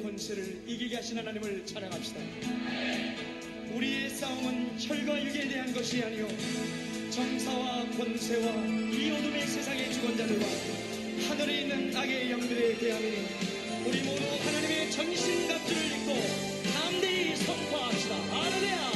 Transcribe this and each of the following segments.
권세를 이기게 하신 하나님을 찬양합시다. 우리의 싸움은 혈과 육에 대한 것이 아니요 정사와 권세와 이 어둠의 세상의 주권자들과 하늘에 있는 악의 영들에 대함이니 우리 모두 하나님의 전신갑주를 입고 담대히 선포합시다. 할렐루야.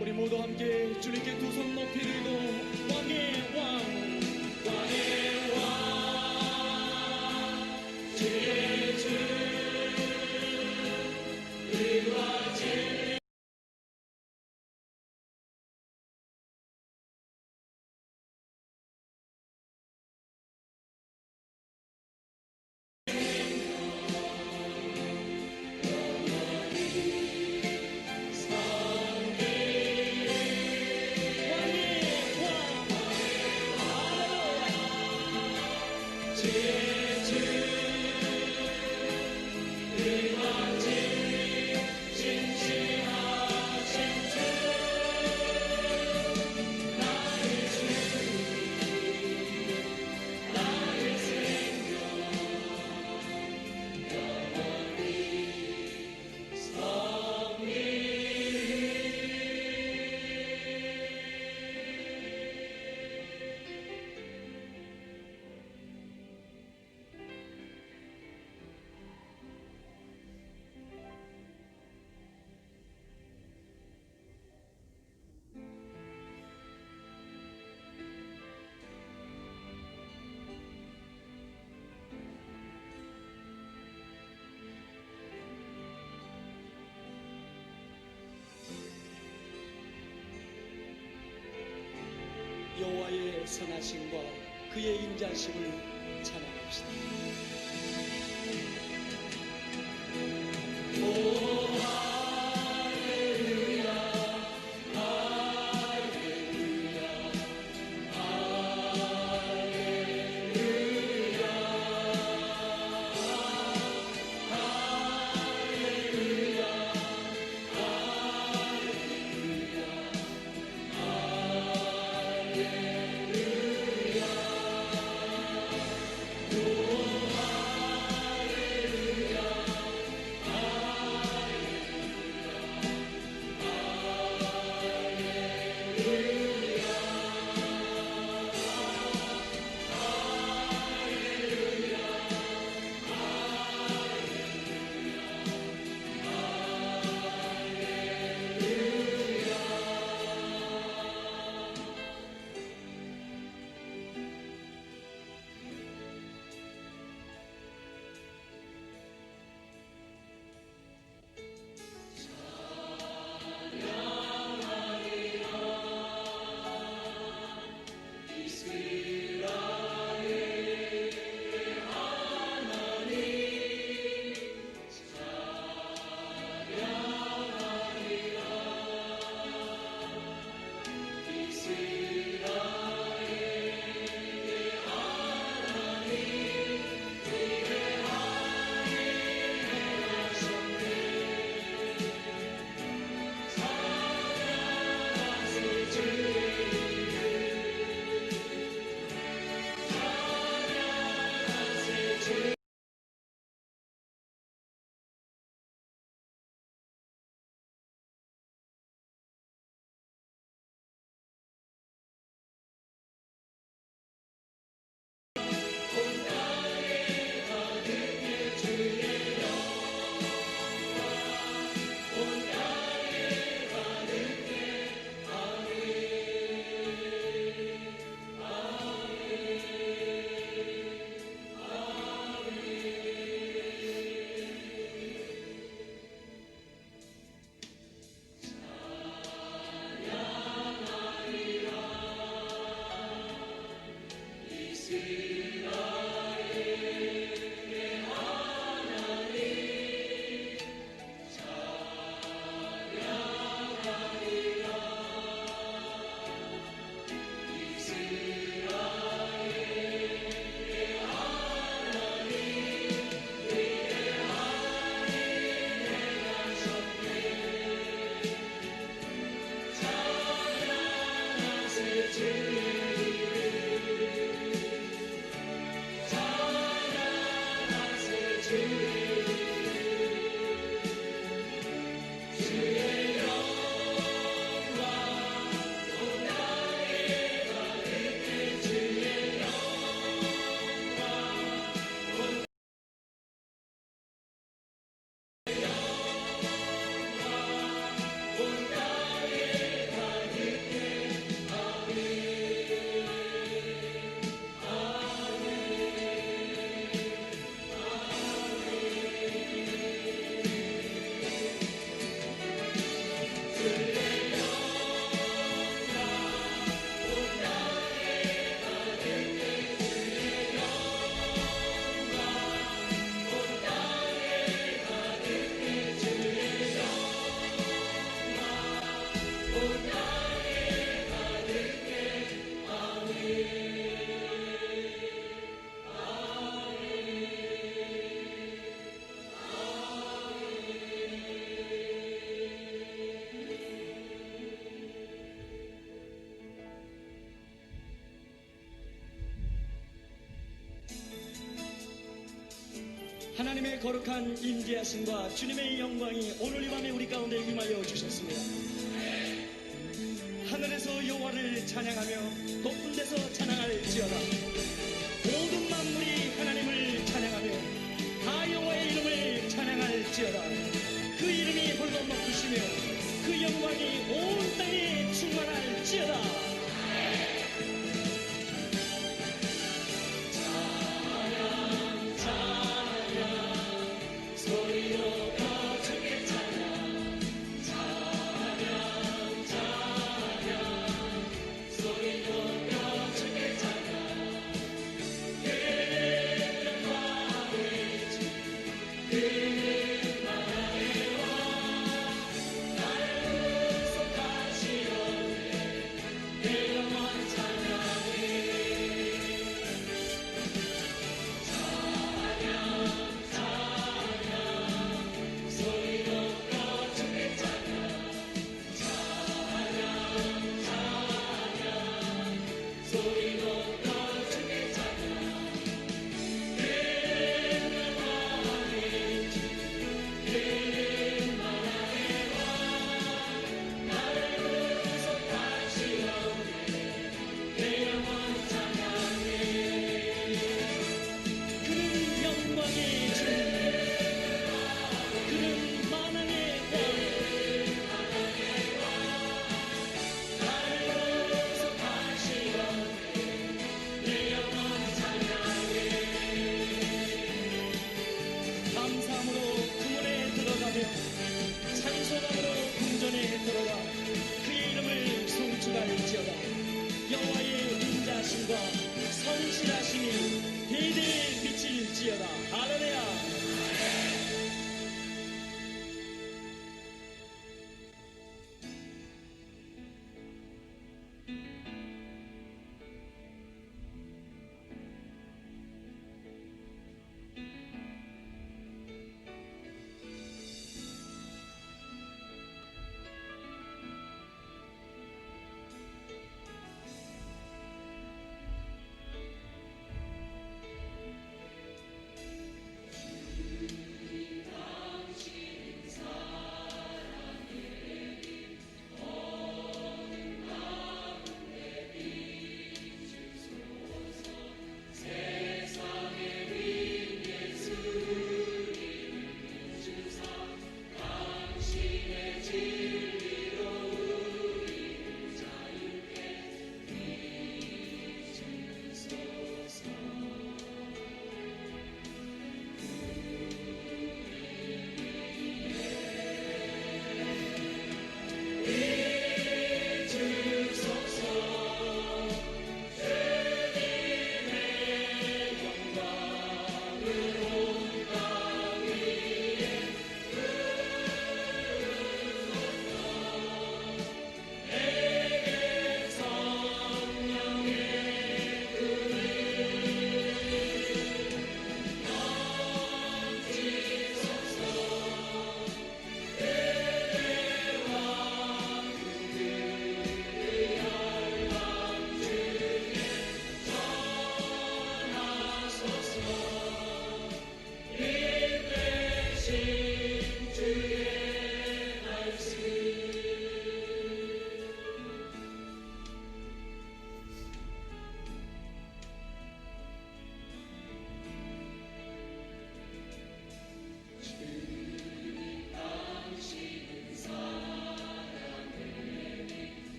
우리 모두 함께 주님께 두 손 높이 들고 왕의 왕 왕의 왕 주의 주 의와 진리 여호와의 선하심과 그의 인자심을 찬양합시다. 하나님의 거룩한 임재하심과 주님의 영광이 오늘 이 밤에 우리 가운데 임하여 주셨습니다. 하늘에서 여호와를 찬양하며 높은 데서 찬양할지어다. 모든 만물이 하나님을 찬양하며 다 여호와의 이름을 찬양할지어다. 그 이름이 홀로 높으시며 그 영광이 온 땅에 충만할지어다. 소리로 신하심이 대대에 비칠지어다. 할렐루야.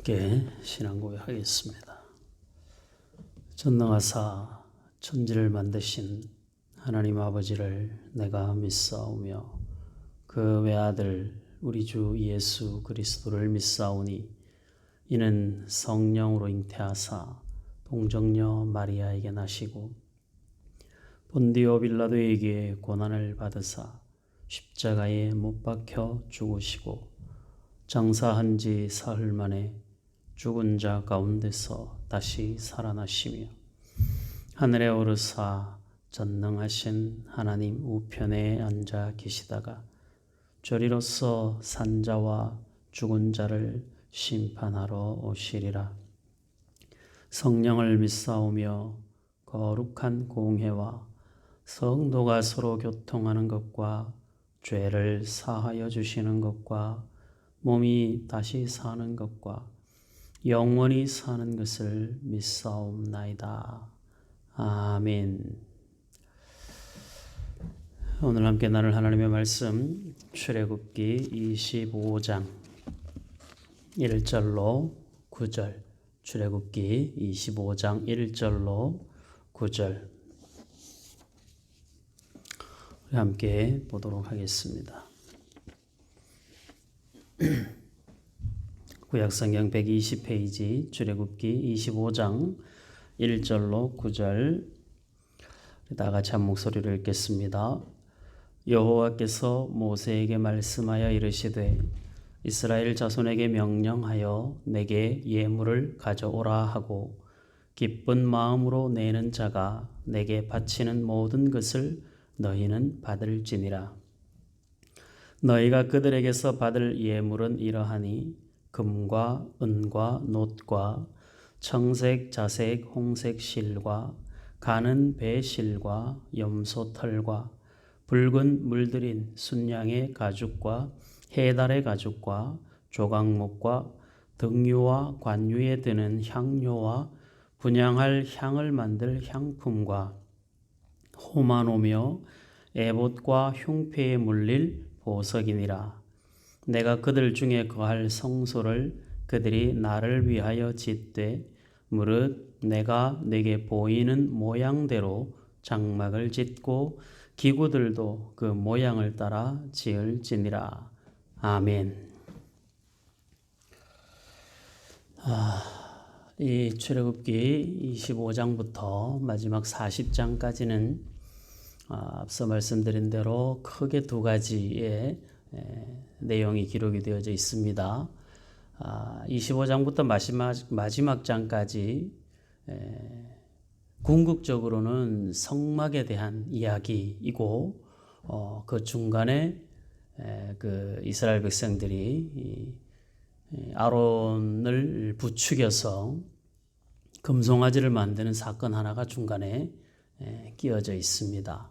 함께 신앙 고백하겠습니다. 전능하사 천지를 만드신 하나님 아버지를 내가 믿사오며 그 외아들 우리 주 예수 그리스도를 믿사오니 이는 성령으로 잉태하사 동정녀 마리아에게 나시고 본디오 빌라도에게 고난을 받으사 십자가에 못 박혀 죽으시고 장사한 지 사흘 만에 죽은 자 가운데서 다시 살아나시며 하늘에 오르사 전능하신 하나님 우편에 앉아 계시다가 저리로서 산자와 죽은 자를 심판하러 오시리라. 성령을 믿사오며 거룩한 공회와 성도가 서로 교통하는 것과 죄를 사하여 주시는 것과 몸이 다시 사는 것과 영원히 사는 것을 믿사옵나이다. 아멘. 오늘 함께 나눌 하나님의 말씀 출애굽기 25장 1절로 9절, 출애굽기 25장 1절로 9절 우리 함께 보도록 하겠습니다. 구약성경 120페이지 출애굽기 25장 1절로 9절 다 같이 한 목소리로 읽겠습니다. 여호와께서 모세에게 말씀하여 이르시되 이스라엘 자손에게 명령하여 내게 예물을 가져오라 하고 기쁜 마음으로 내는 자가 내게 바치는 모든 것을 너희는 받을지니라. 너희가 그들에게서 받을 예물은 이러하니 금과 은과 놋과 청색, 자색, 홍색 실과 가는 배 실과 염소 털과 붉은 물들인 순양의 가죽과 해달의 가죽과 조각목과 등유와 관유에 드는 향료와 분향할 향을 만들 향품과 호마노며 에봇과 흉패에 물릴 보석이니라. 내가 그들 중에 거할 성소를 그들이 나를 위하여 짓되 무릇 내가 내게 보이는 모양대로 장막을 짓고 기구들도 그 모양을 따라 지을지니라. 아멘. 이 출애굽기 25장부터 마지막 40장까지는 앞서 말씀드린 대로 크게 두 가지의 내용이 기록이 되어져 있습니다. 25장부터 마지막 장까지 궁극적으로는 성막에 대한 이야기이고 그 중간에 그 이스라엘 백성들이 아론을 부추겨서 금송아지를 만드는 사건 하나가 중간에 끼어져 있습니다.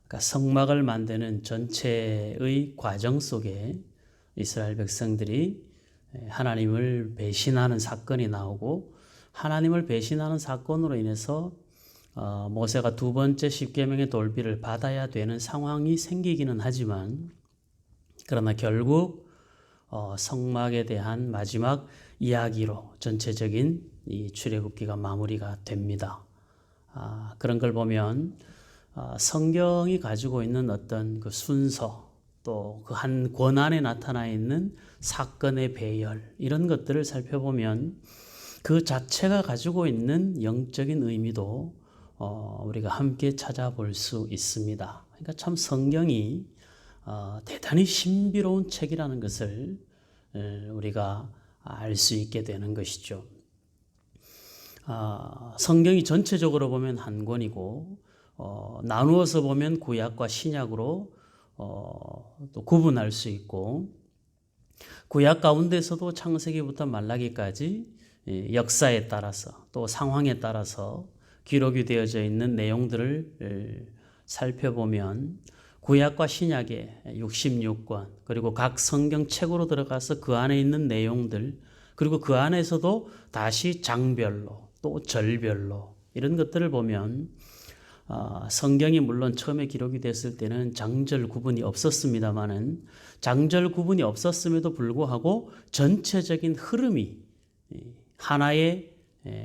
그러니까 성막을 만드는 전체의 과정 속에 이스라엘 백성들이 하나님을 배신하는 사건이 나오고 하나님을 배신하는 사건으로 인해서 모세가 두 번째 십계명의 돌비를 받아야 되는 상황이 생기기는 하지만 그러나 결국 성막에 대한 마지막 이야기로 전체적인 이 출애굽기가 마무리가 됩니다. 그런 걸 보면 성경이 가지고 있는 어떤 그 순서 또 그 한 권안에 나타나 있는 사건의 배열 이런 것들을 살펴보면 그 자체가 가지고 있는 영적인 의미도 우리가 함께 찾아볼 수 있습니다. 그러니까 참 성경이 대단히 신비로운 책이라는 것을 우리가 알 수 있게 되는 것이죠. 성경이 전체적으로 보면 한 권이고 나누어서 보면 구약과 신약으로 또 구분할 수 있고 구약 가운데서도 창세기부터 말라기까지 역사에 따라서 또 상황에 따라서 기록이 되어져 있는 내용들을 살펴보면 구약과 신약의 66권 그리고 각 성경책으로 들어가서 그 안에 있는 내용들 그리고 그 안에서도 다시 장별로 또 절별로 이런 것들을 보면 성경이 물론 처음에 기록이 됐을 때는 장절 구분이 없었습니다마는 장절 구분이 없었음에도 불구하고 전체적인 흐름이 하나의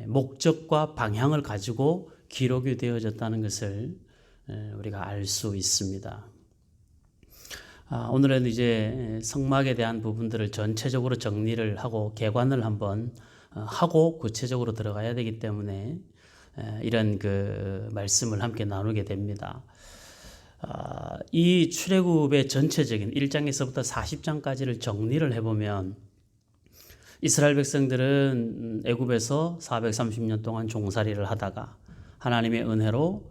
목적과 방향을 가지고 기록이 되어졌다는 것을 우리가 알 수 있습니다. 오늘은 이제 성막에 대한 부분들을 전체적으로 정리를 하고 개관을 한번 하고 구체적으로 들어가야 되기 때문에 이런 그 말씀을 함께 나누게 됩니다. 이 출애굽의 전체적인 1장에서부터 40장까지를 정리를 해보면 이스라엘 백성들은 애굽에서 430년 동안 종살이를 하다가 하나님의 은혜로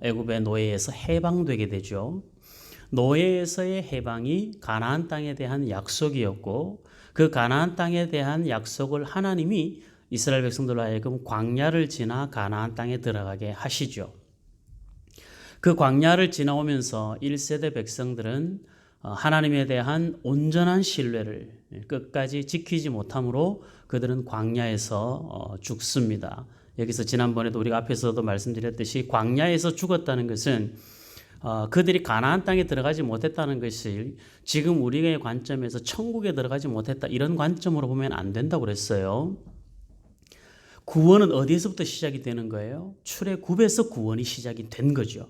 애굽의 노예에서 해방되게 되죠. 노예에서의 해방이 가나안 땅에 대한 약속이었고 그 가나안 땅에 대한 약속을 하나님이 이스라엘 백성들로 하여금 광야를 지나 가나안 땅에 들어가게 하시죠. 그 광야를 지나오면서 1세대 백성들은 하나님에 대한 온전한 신뢰를 끝까지 지키지 못함으로 그들은 광야에서 죽습니다. 여기서 지난번에도 우리가 앞에서도 말씀드렸듯이 광야에서 죽었다는 것은 그들이 가나안 땅에 들어가지 못했다는 것이 지금 우리의 관점에서 천국에 들어가지 못했다 이런 관점으로 보면 안 된다고 그랬어요. 구원은 어디에서부터 시작이 되는 거예요? 출애굽에서 구원이 시작이 된 거죠.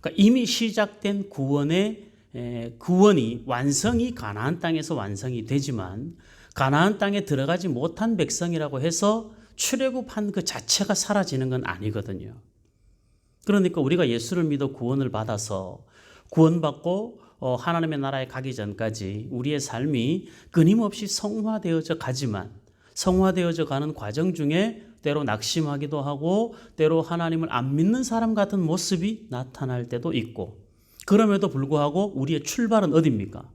그러니까 이미 시작된 구원이 완성이 가나안 땅에서 완성이 되지만 가나안 땅에 들어가지 못한 백성이라고 해서 출애굽한 그 자체가 사라지는 건 아니거든요. 그러니까 우리가 예수를 믿어 구원을 받아서 구원받고 하나님의 나라에 가기 전까지 우리의 삶이 끊임없이 성화되어져 가지만 성화되어져 가는 과정 중에 때로 낙심하기도 하고 때로 하나님을 안 믿는 사람 같은 모습이 나타날 때도 있고 그럼에도 불구하고 우리의 출발은 어디입니까?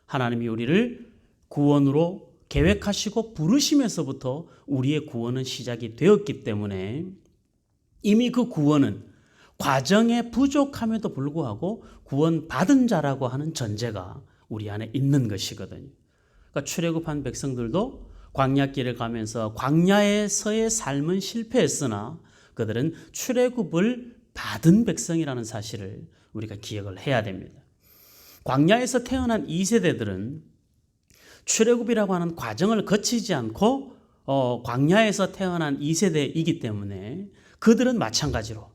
하나님이 우리를 구원으로 계획하시고 부르시면서부터 우리의 구원은 시작이 되었기 때문에 이미 그 구원은 과정에 부족함에도 불구하고 구원받은 자라고 하는 전제가 우리 안에 있는 것이거든요. 그러니까 출애굽한 백성들도 광야길을 가면서 광야에서의 삶은 실패했으나 그들은 출애굽을 받은 백성이라는 사실을 우리가 기억을 해야 됩니다. 광야에서 태어난 2세대들은 출애굽이라고 하는 과정을 거치지 않고 광야에서 태어난 2세대이기 때문에 그들은 마찬가지로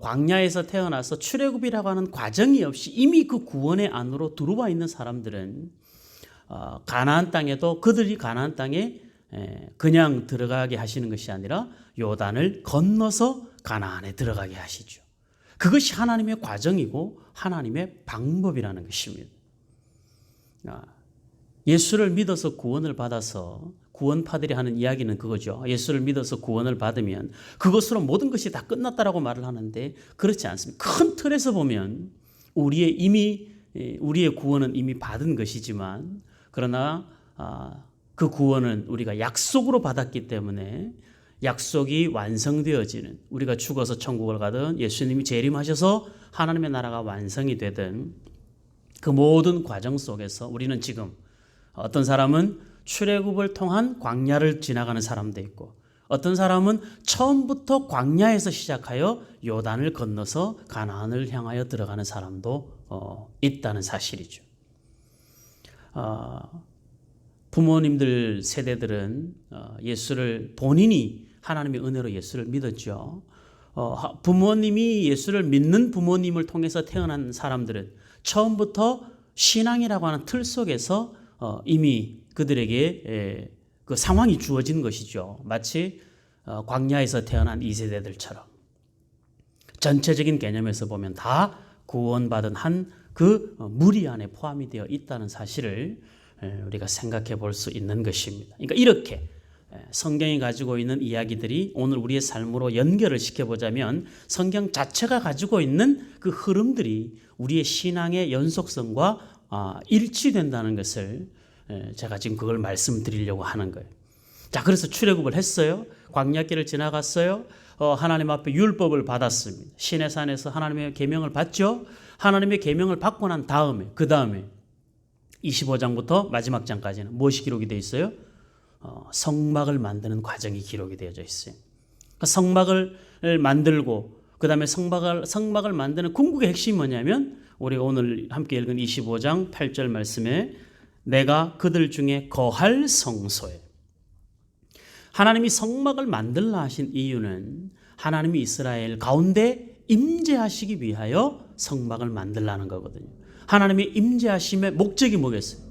광야에서 태어나서 출애굽이라고 하는 과정이 없이 이미 그 구원의 안으로 들어와 있는 사람들은 가나안 땅에도 그들이 가나안 땅에 그냥 들어가게 하시는 것이 아니라 요단을 건너서 가나안에 들어가게 하시죠. 그것이 하나님의 과정이고 하나님의 방법이라는 것입니다. 예수를 믿어서 구원을 받아서 구원파들이 하는 이야기는 그거죠. 예수를 믿어서 구원을 받으면 그것으로 모든 것이 다 끝났다라고 말을 하는데 그렇지 않습니다. 큰 틀에서 보면 우리의 구원은 이미 받은 것이지만 그러나 그 구원은 우리가 약속으로 받았기 때문에 약속이 완성되어지는 우리가 죽어서 천국을 가든 예수님이 재림하셔서 하나님의 나라가 완성이 되든 그 모든 과정 속에서 우리는 지금 어떤 사람은 출애굽을 통한 광야를 지나가는 사람도 있고 어떤 사람은 처음부터 광야에서 시작하여 요단을 건너서 가나안을 향하여 들어가는 사람도 있다는 사실이죠. 부모님들 세대들은 예수를 본인이 하나님의 은혜로 예수를 믿었죠. 부모님이 예수를 믿는 부모님을 통해서 태어난 사람들은 처음부터 신앙이라고 하는 틀 속에서 이미 그들에게 그 상황이 주어진 것이죠. 마치 광야에서 태어난 2세대들처럼 전체적인 개념에서 보면 다 구원받은 한 그 무리 안에 포함이 되어 있다는 사실을 우리가 생각해 볼 수 있는 것입니다. 그러니까 이렇게 성경이 가지고 있는 이야기들이 오늘 우리의 삶으로 연결을 시켜보자면 성경 자체가 가지고 있는 그 흐름들이 우리의 신앙의 연속성과 일치된다는 것을 제가 지금 그걸 말씀드리려고 하는 거예요. 자, 그래서 출애굽을 했어요. 광야길을 지나갔어요. 하나님 앞에 율법을 받았습니다. 시내 산에서 하나님의 계명을 받죠. 하나님의 계명을 받고 난 다음에 그 다음에 25장부터 마지막 장까지는 무엇이 기록이 되어 있어요? 성막을 만드는 과정이 기록이 되어져 있어요. 그러니까 성막을 만들고 그 다음에 성막을 만드는 궁극의 핵심이 뭐냐면 우리가 오늘 함께 읽은 25장 8절 말씀에 내가 그들 중에 거할 성소에. 하나님이 성막을 만들라 하신 이유는 하나님이 이스라엘 가운데 임재하시기 위하여 성막을 만들라는 거거든요. 하나님의 임재하심의 목적이 뭐겠어요?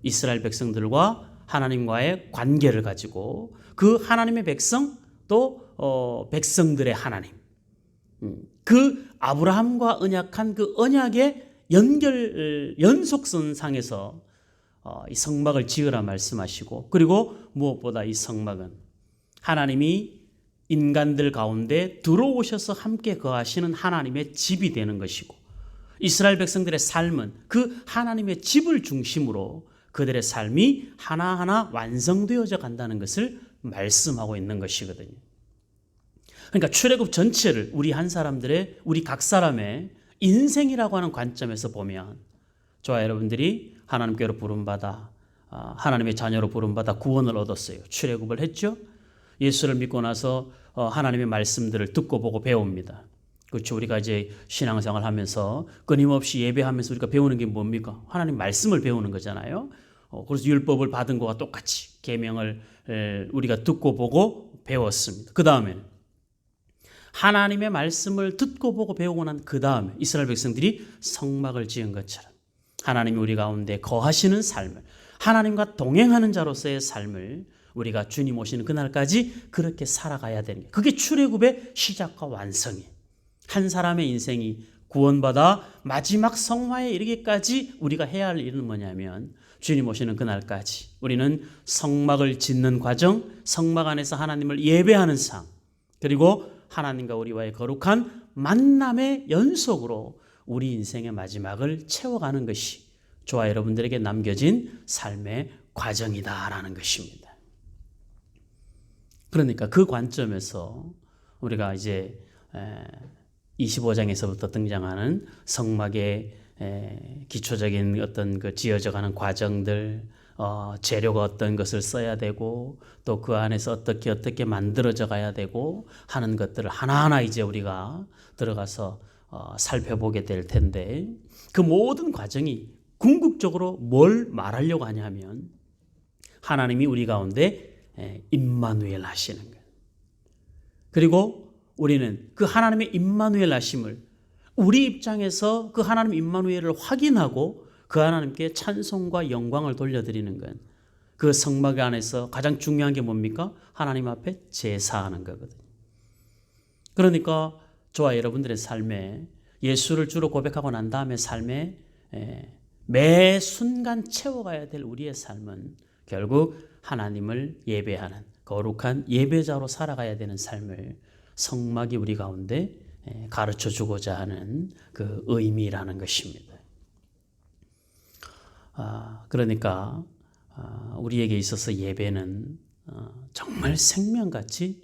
이스라엘 백성들과 하나님과의 관계를 가지고 그 하나님의 백성 또 백성들의 하나님, 그 아브라함과 언약한 그 언약의 연속선상에서 이 성막을 지으라 말씀하시고, 그리고 무엇보다 이 성막은 하나님이 인간들 가운데 들어오셔서 함께 거하시는 하나님의 집이 되는 것이고, 이스라엘 백성들의 삶은 그 하나님의 집을 중심으로 그들의 삶이 하나하나 완성되어져 간다는 것을 말씀하고 있는 것이거든요. 그러니까 출애굽 전체를 우리 각 사람의 인생이라고 하는 관점에서 보면, 저와 여러분들이 하나님께로 부름받아 하나님의 자녀로 부름받아 구원을 얻었어요. 출애굽을 했죠. 예수를 믿고 나서 하나님의 말씀들을 듣고 보고 배웁니다. 그렇죠. 우리가 이제 신앙생활 하면서 끊임없이 예배하면서 우리가 배우는 게 뭡니까? 하나님 말씀을 배우는 거잖아요. 그래서 율법을 받은 것과 똑같이 계명을 우리가 듣고 보고 배웠습니다. 그 다음에는 하나님의 말씀을 듣고 보고 배우고 난 그 다음에 이스라엘 백성들이 성막을 지은 것처럼 하나님이 우리 가운데 거하시는 삶을, 하나님과 동행하는 자로서의 삶을 우리가 주님 오시는 그날까지 그렇게 살아가야 되는 게, 그게 출애굽의 시작과 완성이에요. 한 사람의 인생이 구원받아 마지막 성화에 이르기까지 우리가 해야 할 일은 뭐냐면, 주님 오시는 그날까지 우리는 성막을 짓는 과정, 성막 안에서 하나님을 예배하는 삶, 그리고 하나님과 우리와의 거룩한 만남의 연속으로 우리 인생의 마지막을 채워가는 것이 저와 여러분들에게 남겨진 삶의 과정이다라는 것입니다. 그러니까 그 관점에서 우리가 이제 25장에서부터 등장하는 성막의 기초적인 어떤 그 지어져가는 과정들, 재료가 어떤 것을 써야 되고 또 그 안에서 어떻게 만들어져 가야 되고 하는 것들을 하나하나 이제 우리가 들어가서 살펴보게 될 텐데, 그 모든 과정이 궁극적으로 뭘 말하려고 하냐면 하나님이 우리 가운데 임마누엘 하시는 거예요. 그리고 우리는 그 하나님의 임마누엘 하심을 우리 입장에서 그 하나님 임마누엘을 확인하고 그 하나님께 찬송과 영광을 돌려드리는 건, 그 성막 안에서 가장 중요한 게 뭡니까? 하나님 앞에 제사하는 거거든요. 그러니까 저와 여러분들의 삶에 예수를 주로 고백하고 난 다음에 삶에 매 순간 채워가야 될 우리의 삶은 결국 하나님을 예배하는 거룩한 예배자로 살아가야 되는 삶을 성막이 우리 가운데 가르쳐 주고자 하는 그 의미라는 것입니다. 그러니까 우리에게 있어서 예배는 정말 생명같이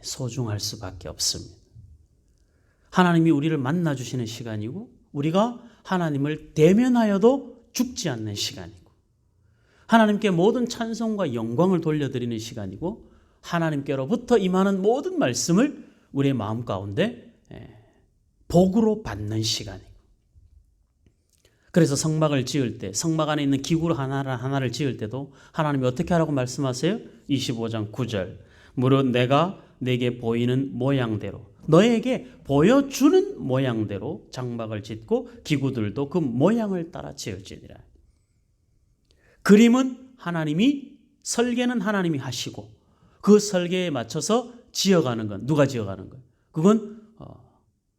소중할 수밖에 없습니다. 하나님이 우리를 만나주시는 시간이고, 우리가 하나님을 대면하여도 죽지 않는 시간이고, 하나님께 모든 찬송과 영광을 돌려드리는 시간이고, 하나님께로부터 임하는 모든 말씀을 우리의 마음 가운데 복으로 받는 시간이고, 그래서 성막을 지을 때, 성막 안에 있는 기구 하나를 지을 때도 하나님이 어떻게 하라고 말씀하세요? 25장 9절, 무릇 내가 내게 보이는 모양대로, 너에게 보여주는 모양대로 장막을 짓고 기구들도 그 모양을 따라 지을지니라. 그림은 하나님이, 설계는 하나님이 하시고 그 설계에 맞춰서 지어가는 건 누가 지어가는 거예요? 그건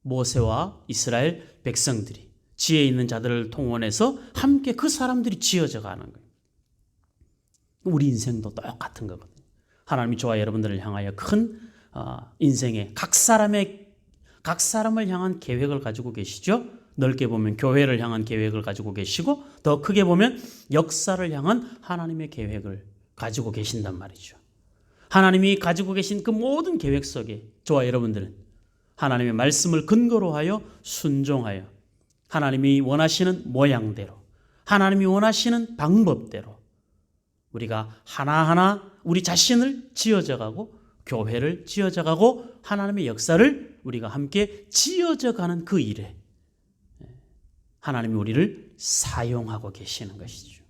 모세와 이스라엘 백성들이, 지혜 있는 자들을 통원해서 함께 그 사람들이 지어져 가는 거예요. 우리 인생도 똑같은 거거든요. 하나님이 저와 여러분들을 향하여 큰 인생의 각 사람을 향한 계획을 가지고 계시죠. 넓게 보면 교회를 향한 계획을 가지고 계시고, 더 크게 보면 역사를 향한 하나님의 계획을 가지고 계신단 말이죠. 하나님이 가지고 계신 그 모든 계획 속에 저와 여러분들은 하나님의 말씀을 근거로 하여 순종하여 하나님이 원하시는 모양대로, 하나님이 원하시는 방법대로 우리가 하나하나 우리 자신을 지어져가고 교회를 지어져가고 하나님의 역사를 우리가 함께 지어져가는 그 일에 하나님이 우리를 사용하고 계시는 것이죠.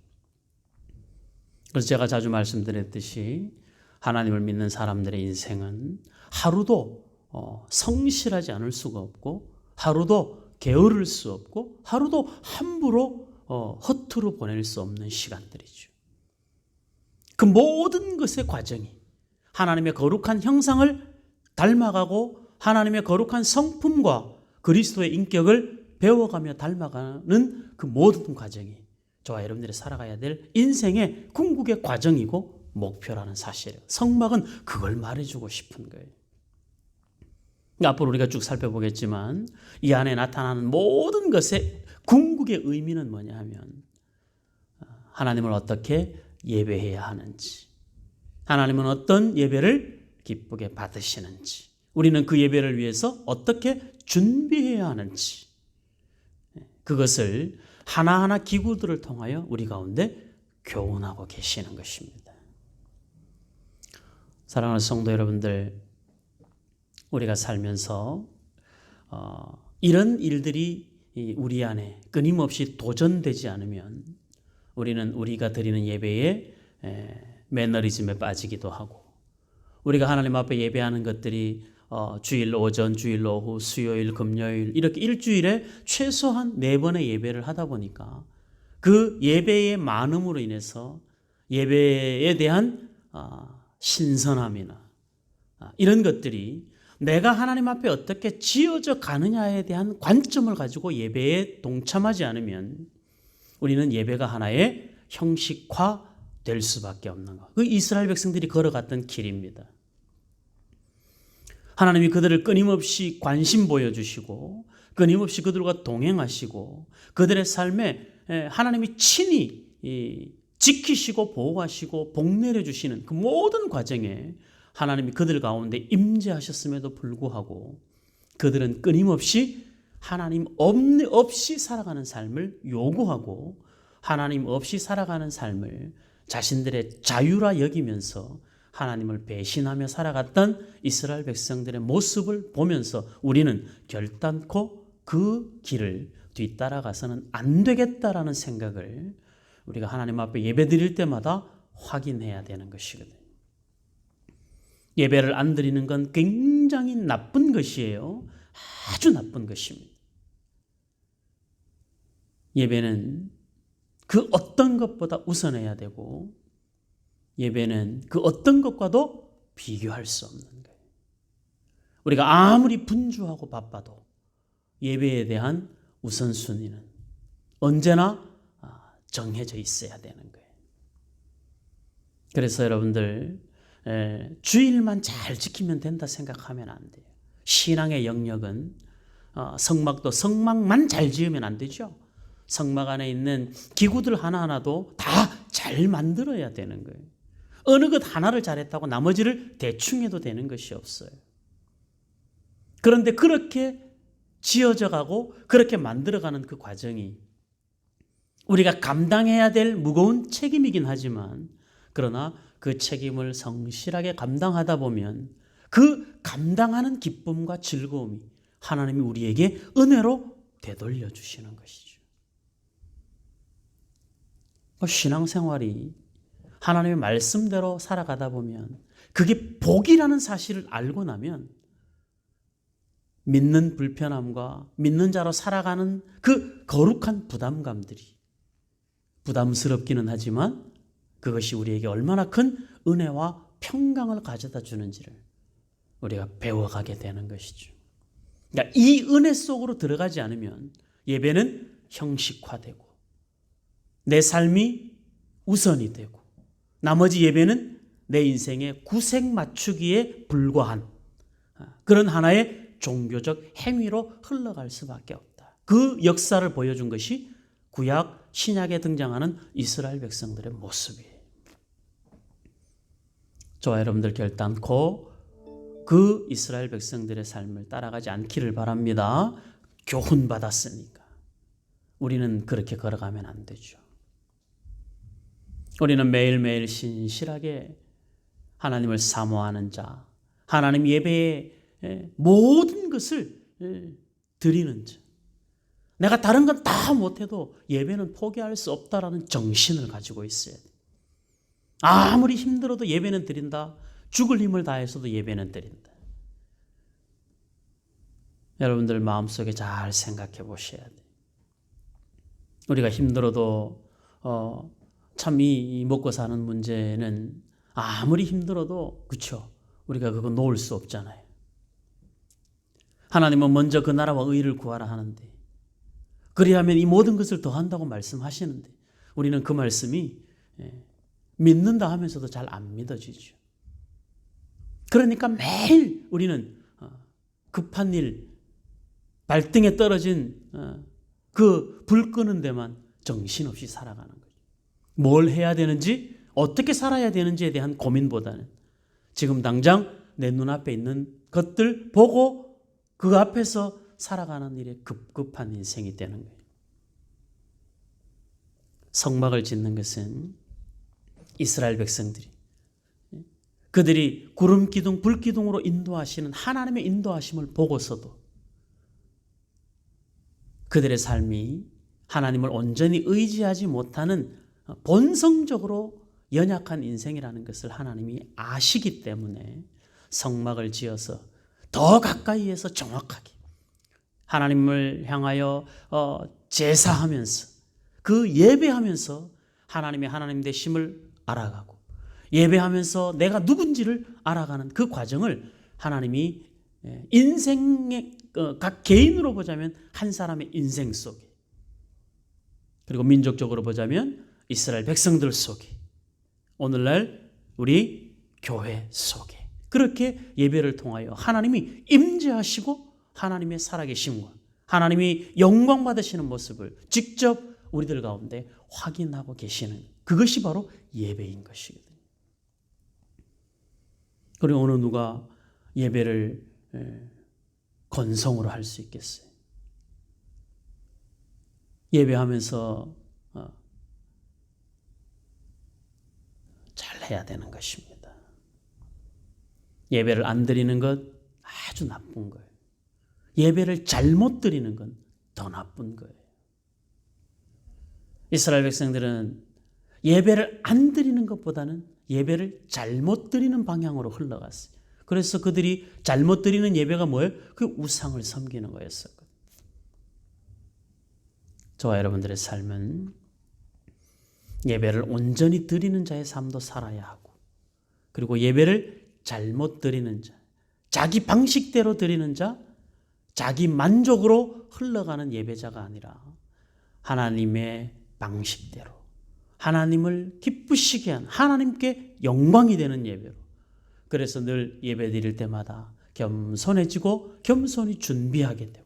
그래서 제가 자주 말씀드렸듯이 하나님을 믿는 사람들의 인생은 하루도 성실하지 않을 수가 없고, 하루도 게으를 수 없고, 하루도 함부로 허투루 보낼 수 없는 시간들이죠. 그 모든 것의 과정이 하나님의 거룩한 형상을 닮아가고 하나님의 거룩한 성품과 그리스도의 인격을 배워가며 닮아가는 그 모든 과정이 저와 여러분들이 살아가야 될 인생의 궁극의 과정이고 목표라는 사실이에요. 성막은 그걸 말해주고 싶은 거예요. 앞으로 우리가 쭉 살펴보겠지만 이 안에 나타나는 모든 것의 궁극의 의미는 뭐냐 하면 하나님을 어떻게 예배해야 하는지, 하나님은 어떤 예배를 기쁘게 받으시는지, 우리는 그 예배를 위해서 어떻게 준비해야 하는지, 그것을 하나하나 기구들을 통하여 우리 가운데 교훈하고 계시는 것입니다. 사랑하는 성도 여러분들, 우리가 살면서 이런 일들이 우리 안에 끊임없이 도전되지 않으면 우리는 우리가 드리는 예배에 매너리즘에 빠지기도 하고, 우리가 하나님 앞에 예배하는 것들이 주일 오전, 주일 오후, 수요일, 금요일 이렇게 일주일에 최소한 4번의 예배를 하다 보니까 그 예배의 많음으로 인해서 예배에 대한 신선함이나 이런 것들이 내가 하나님 앞에 어떻게 지어져 가느냐에 대한 관점을 가지고 예배에 동참하지 않으면 우리는 예배가 하나의 형식화 될 수밖에 없는 것. 그 이스라엘 백성들이 걸어갔던 길입니다. 하나님이 그들을 끊임없이 관심 보여주시고 끊임없이 그들과 동행하시고 그들의 삶에 하나님이 친히 지키시고 보호하시고 복내려 주시는 그 모든 과정에 하나님이 그들 가운데 임재하셨음에도 불구하고 그들은 끊임없이 하나님 없이 살아가는 삶을 요구하고 하나님 없이 살아가는 삶을 자신들의 자유라 여기면서 하나님을 배신하며 살아갔던 이스라엘 백성들의 모습을 보면서 우리는 결단코 그 길을 뒤따라가서는 안 되겠다라는 생각을 우리가 하나님 앞에 예배 드릴 때마다 확인해야 되는 것이거든요. 예배를 안 드리는 건 굉장히 나쁜 것이에요. 아주 나쁜 것입니다. 예배는 그 어떤 것보다 우선해야 되고 예배는 그 어떤 것과도 비교할 수 없는 거예요. 우리가 아무리 분주하고 바빠도 예배에 대한 우선순위는 언제나 정해져 있어야 되는 거예요. 그래서 여러분들 주일만 잘 지키면 된다 생각하면 안 돼요. 신앙의 영역은 성막도 성막만 잘 지으면 안 되죠. 성막 안에 있는 기구들 하나하나도 다 잘 만들어야 되는 거예요. 어느 것 하나를 잘했다고 나머지를 대충 해도 되는 것이 없어요. 그런데 그렇게 지어져 가고 그렇게 만들어가는 그 과정이 우리가 감당해야 될 무거운 책임이긴 하지만 그러나 그 책임을 성실하게 감당하다 보면 그 감당하는 기쁨과 즐거움이 하나님이 우리에게 은혜로 되돌려 주시는 것이죠. 신앙생활이 하나님의 말씀대로 살아가다 보면 그게 복이라는 사실을 알고 나면 믿는 불편함과 믿는 자로 살아가는 그 거룩한 부담감들이 부담스럽기는 하지만 그것이 우리에게 얼마나 큰 은혜와 평강을 가져다 주는지를 우리가 배워가게 되는 것이죠. 그러니까 이 은혜 속으로 들어가지 않으면 예배는 형식화되고 내 삶이 우선이 되고 나머지 예배는 내 인생의 구색 맞추기에 불과한 그런 하나의 종교적 행위로 흘러갈 수밖에 없다. 그 역사를 보여준 것이 구약 신약에 등장하는 이스라엘 백성들의 모습이에요. 저와 여러분들 결단코 그 이스라엘 백성들의 삶을 따라가지 않기를 바랍니다. 교훈받았으니까. 우리는 그렇게 걸어가면 안 되죠. 우리는 매일매일 신실하게 하나님을 사모하는 자, 하나님 예배에 모든 것을 드리는 자. 내가 다른 건 다 못해도 예배는 포기할 수 없다라는 정신을 가지고 있어야 돼. 아무리 힘들어도 예배는 드린다. 죽을 힘을 다해서도 예배는 드린다. 여러분들 마음속에 잘 생각해 보셔야 돼요. 우리가 힘들어도 참 이 먹고 사는 문제는 아무리 힘들어도 그렇죠. 우리가 그거 놓을 수 없잖아요. 하나님은 먼저 그 나라와 의를 구하라 하는데 그리하면 이 모든 것을 더한다고 말씀하시는데 우리는 그 말씀이 믿는다 하면서도 잘 안 믿어지죠. 그러니까 매일 우리는 급한 일, 발등에 떨어진 그 불 끄는 데만 정신없이 살아가는 거죠. 뭘 해야 되는지, 어떻게 살아야 되는지에 대한 고민보다는 지금 당장 내 눈앞에 있는 것들 보고 그 앞에서 살아가는 일에 급급한 인생이 되는 거예요. 성막을 짓는 것은 이스라엘 백성들이 그들이 구름 기둥, 불 기둥으로 인도하시는 하나님의 인도하심을 보고서도 그들의 삶이 하나님을 온전히 의지하지 못하는 본성적으로 연약한 인생이라는 것을 하나님이 아시기 때문에 성막을 지어서 더 가까이에서 정확하게 하나님을 향하여 제사하면서 그 예배하면서 하나님 되심을 알아가고 예배하면서 내가 누군지를 알아가는 그 과정을 하나님이 인생의 각 개인으로 보자면 한 사람의 인생 속에 그리고 민족적으로 보자면 이스라엘 백성들 속에 오늘날 우리 교회 속에 그렇게 예배를 통하여 하나님이 임재하시고 하나님의 살아계심과 하나님이 영광 받으시는 모습을 직접 우리들 가운데 확인하고 계시는 그것이 바로 예배인 것이거든요. 그리고 어느 누가 예배를 건성으로 할 수 있겠어요? 예배하면서 잘 해야 되는 것입니다. 예배를 안 드리는 것 아주 나쁜 거예요. 예배를 잘못 드리는 건 더 나쁜 거예요. 이스라엘 백성들은 예배를 안 드리는 것보다는 예배를 잘못 드리는 방향으로 흘러갔어요. 그래서 그들이 잘못 드리는 예배가 뭐예요? 그 우상을 섬기는 거였었거든요. 저와 여러분들의 삶은 예배를 온전히 드리는 자의 삶도 살아야 하고 그리고 예배를 잘못 드리는 자, 자기 방식대로 드리는 자, 자기 만족으로 흘러가는 예배자가 아니라 하나님의 방식대로 하나님을 기쁘시게 한 하나님께 영광이 되는 예배로 그래서 늘 예배 드릴 때마다 겸손해지고 겸손히 준비하게 되고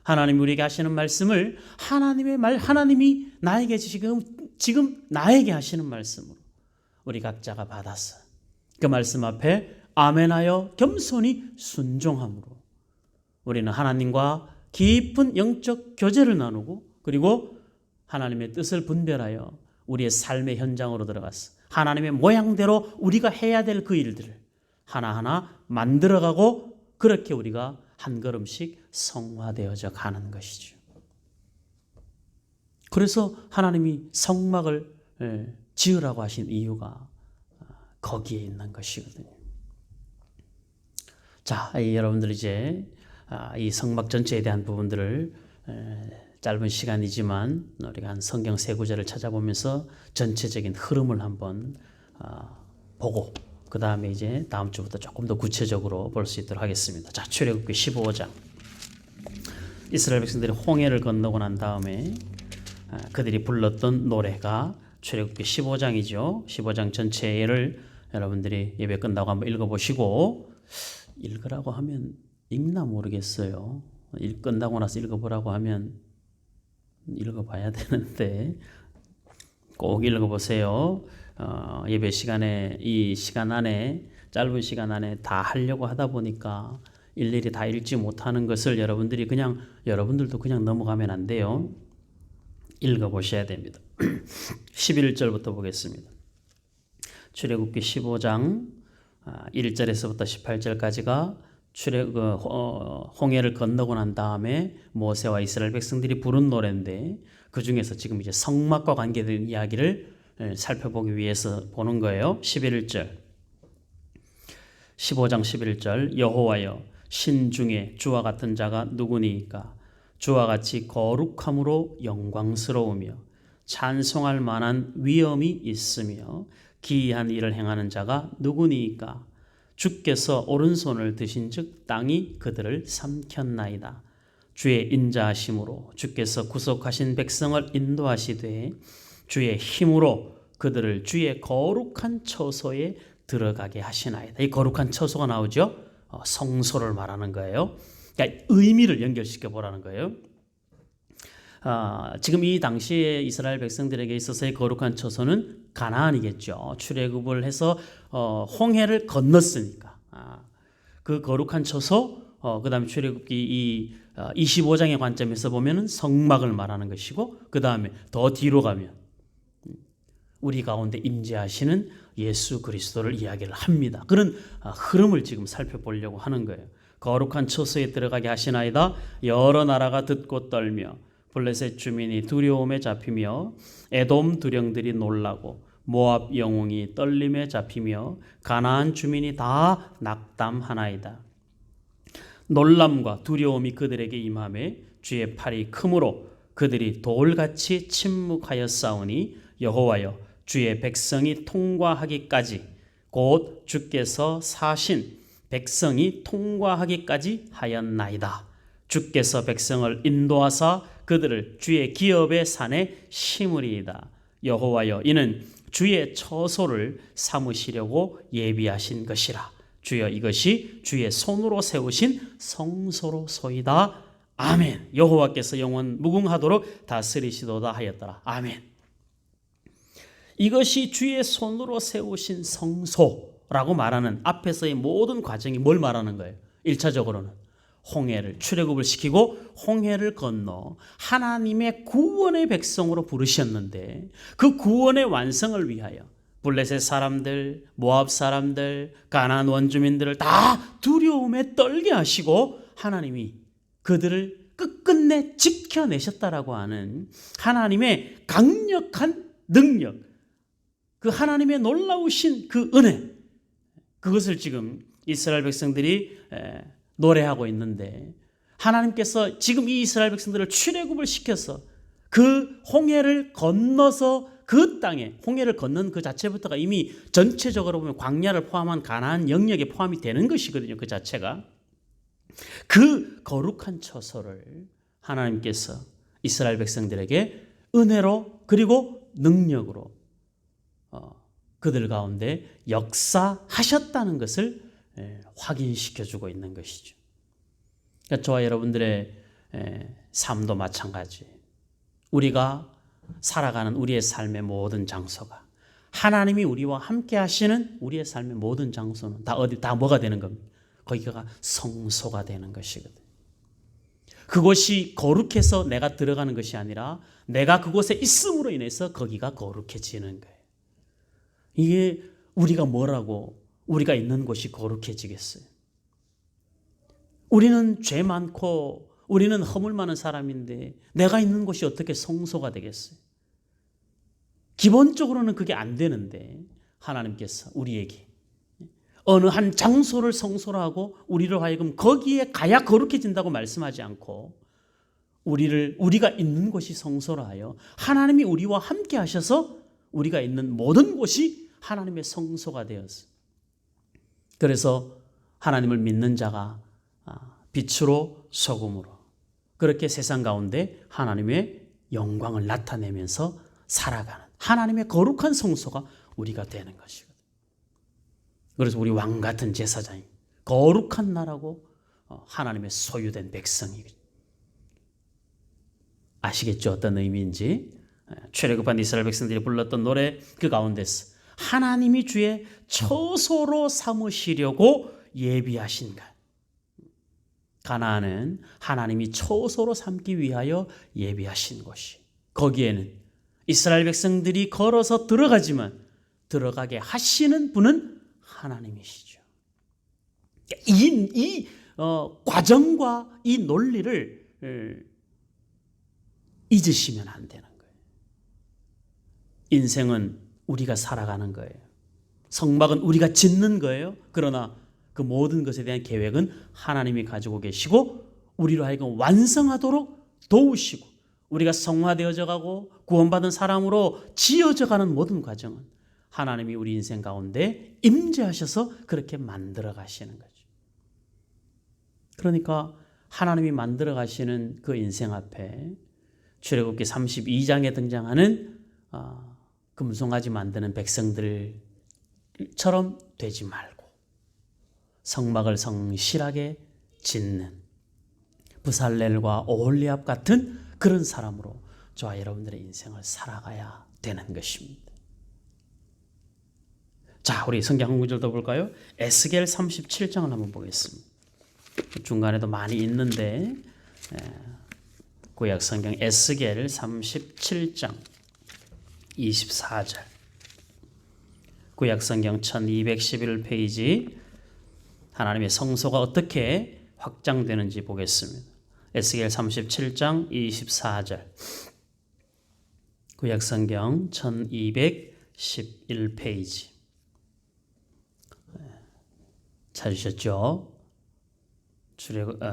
하나님 우리에게 하시는 말씀을 하나님의 말 하나님이 나에게 지금 나에게 하시는 말씀으로 우리 각자가 받아서 그 말씀 앞에 아멘하여 겸손히 순종함으로 우리는 하나님과 깊은 영적 교제를 나누고 그리고 하나님의 뜻을 분별하여 우리의 삶의 현장으로 들어가서 하나님의 모양대로 우리가 해야 될 그 일들을 하나하나 만들어가고 그렇게 우리가 한 걸음씩 성화되어져 가는 것이죠. 그래서 하나님이 성막을 지으라고 하신 이유가 거기에 있는 것이거든요. 자, 여러분들 이제 이 성막 전체에 대한 부분들을 짧은 시간이지만 우리가 한 성경 세 구절을 찾아보면서 전체적인 흐름을 한번 보고 그 다음에 이제 다음 주부터 조금 더 구체적으로 볼 수 있도록 하겠습니다. 자, 출애굽기 15장. 이스라엘 백성들이 홍해를 건너고 난 다음에 그들이 불렀던 노래가 출애굽기 15장이죠. 15장 전체를 여러분들이 예배 끝나고 한번 읽어보시고 읽으라고 하면 읽나 모르겠어요. 끝나고 나서 읽어보라고 하면 읽어봐야 되는데 꼭 읽어보세요. 예배 시간에 이 시간 안에 짧은 시간 안에 다 하려고 하다 보니까 일일이 다 읽지 못하는 것을 여러분들도 그냥 넘어가면 안 돼요. 읽어보셔야 됩니다. 11절부터 보겠습니다. 출애굽기 15장 1절에서부터 18절까지가 홍해를 건너고 난 다음에 모세와 이스라엘 백성들이 부른 노래인데 그 중에서 지금 이제 성막과 관계된 이야기를 살펴보기 위해서 보는 거예요. 11절, 15장 11절, 여호와여 신 중에 주와 같은 자가 누구니이까? 주와 같이 거룩함으로 영광스러우며 찬송할 만한 위엄이 있으며 기이한 일을 행하는 자가 누구니이까? 주께서 오른손을 드신즉 땅이 그들을 삼켰나이다. 주의 인자하심으로 주께서 구속하신 백성을 인도하시되 주의 힘으로 그들을 주의 거룩한 처소에 들어가게 하시나이다. 이 거룩한 처소가 나오죠. 성소를 말하는 거예요. 그러니까 의미를 연결시켜 보라는 거예요. 지금 이 당시에 이스라엘 백성들에게 있어서의 거룩한 처소는 가나안이겠죠. 출애굽을 해서 홍해를 건넜으니까 그 거룩한 처소, 그 다음에 출애굽기 이 25장의 관점에서 보면은 성막을 말하는 것이고, 그 다음에 더 뒤로 가면 우리 가운데 임재하시는 예수 그리스도를 이야기를 합니다. 그런 흐름을 지금 살펴보려고 하는 거예요. 거룩한 처소에 들어가게 하시나이다. 여러 나라가 듣고 떨며 블레셋 주민이 두려움에 잡히며 에돔 두령들이 놀라고 모압 영웅이 떨림에 잡히며 가나안 주민이 다 낙담하나이다. 놀람과 두려움이 그들에게 임하매 주의 팔이 크므로 그들이 돌같이 침묵하였사오니 여호와여 주의 백성이 통과하기까지 곧 주께서 사신 백성이 통과하기까지 하였나이다. 주께서 백성을 인도하사 그들을 주의 기업의 산에 심으리이다. 여호와여 이는 주의 처소를 삼으시려고 예비하신 것이라. 주여 이것이 주의 손으로 세우신 성소로소이다. 아멘. 여호와께서 영원 무궁하도록 다스리시도다 하였더라. 아멘. 이것이 주의 손으로 세우신 성소라고 말하는 앞에서의 모든 과정이 뭘 말하는 거예요? 1차적으로는 홍해를 출애굽을 시키고 홍해를 건너 하나님의 구원의 백성으로 부르셨는데 그 구원의 완성을 위하여 블레셋 사람들, 모압 사람들, 가나안 원주민들을 다 두려움에 떨게 하시고 하나님이 그들을 끝끝내 지켜내셨다라고 하는 하나님의 강력한 능력, 그 하나님의 놀라우신 그 은혜, 그것을 지금 이스라엘 백성들이 노래하고 있는데, 하나님께서 지금 이 이스라엘 백성들을 출애굽을 시켜서 그 홍해를 건너서 그 땅에, 홍해를 건넌 그 자체부터가 이미 전체적으로 보면 광야를 포함한 가나안 영역에 포함이 되는 것이거든요. 그 자체가. 그 거룩한 처소를 하나님께서 이스라엘 백성들에게 은혜로 그리고 능력으로 그들 가운데 역사하셨다는 것을 확인시켜주고 있는 것이죠. 그러니까 저와 여러분들의 삶도 마찬가지. 우리가 살아가는 우리의 삶의 모든 장소가 하나님이 우리와 함께 하시는 우리의 삶의 모든 장소는 다 뭐가 되는 겁니까? 거기가 성소가 되는 것이거든요. 그것이 거룩해서 내가 들어가는 것이 아니라 내가 그곳에 있음으로 인해서 거기가 거룩해지는 거예요. 이게 우리가 뭐라고 우리가 있는 곳이 거룩해지겠어요? 우리는 죄 많고 우리는 허물 많은 사람인데 내가 있는 곳이 어떻게 성소가 되겠어요? 기본적으로는 그게 안 되는데 하나님께서 우리에게 어느 한 장소를 성소로 하고 우리를 하여금 거기에 가야 거룩해진다고 말씀하지 않고 우리가 있는 곳이 성소로 하여 하나님이 우리와 함께 하셔서 우리가 있는 모든 곳이 하나님의 성소가 되었어요. 그래서 하나님을 믿는 자가 빛으로 소금으로 그렇게 세상 가운데 하나님의 영광을 나타내면서 살아가는 하나님의 거룩한 성소가 우리가 되는 것이거든요. 그래서 우리 왕 같은 제사장이 거룩한 나라고 하나님의 소유된 백성이거든요. 아시겠죠? 어떤 의미인지. 출애굽한 이스라엘 백성들이 불렀던 노래 그 가운데서 하나님이 주의 처소로 삼으시려고 예비하신 것. 가나안은 하나님이 처소로 삼기 위하여 예비하신 곳이. 거기에는 이스라엘 백성들이 걸어서 들어가지만 들어가게 하시는 분은 하나님이시죠. 이 과정과 이 논리를 잊으시면 안 되는 거예요. 인생은 우리가 살아가는 거예요. 성막은 우리가 짓는 거예요. 그러나 그 모든 것에 대한 계획은 하나님이 가지고 계시고 우리로 하여금 완성하도록 도우시고 우리가 성화되어져 가고 구원받은 사람으로 지어져 가는 모든 과정은 하나님이 우리 인생 가운데 임재하셔서 그렇게 만들어 가시는 거죠. 그러니까 하나님이 만들어 가시는 그 인생 앞에 출애굽기 32장에 등장하는 금송아지 만드는 백성들처럼 되지 말고 성막을 성실하게 짓는 부살렐과 오홀리압 같은 그런 사람으로 저와 여러분들의 인생을 살아가야 되는 것입니다. 자, 우리 성경 한 구절 더 볼까요? 에스겔 37장을 한번 보겠습니다. 중간에도 많이 있는데 구약 성경 에스겔 37장 24절 구약 성경 1211페이지 하나님의 성소가 어떻게 확장되는지 보겠습니다. 에스겔 37장 24절 구약 성경 1211페이지 찾으셨죠?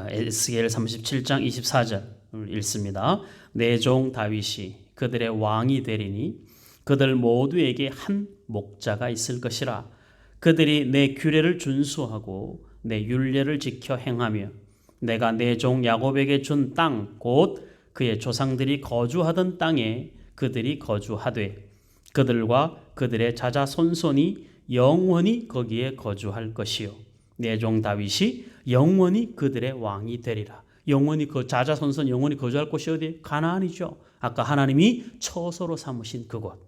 에스겔 37장 24절을 읽습니다. 내 종 다윗이 그들의 왕이 되리니 그들 모두에게 한 목자가 있을 것이라. 그들이 내 규례를 준수하고 내 율례를 지켜 행하며 내가 내 종 야곱에게 준 땅 곧 그의 조상들이 거주하던 땅에 그들이 거주하되 그들과 그들의 자자손손이 영원히 거기에 거주할 것이요 내 종 다윗이 영원히 그들의 왕이 되리라. 영원히 그 자자손손 영원히 거주할 곳이 어디? 가나안이죠. 아까 하나님이 처소로 삼으신 그곳.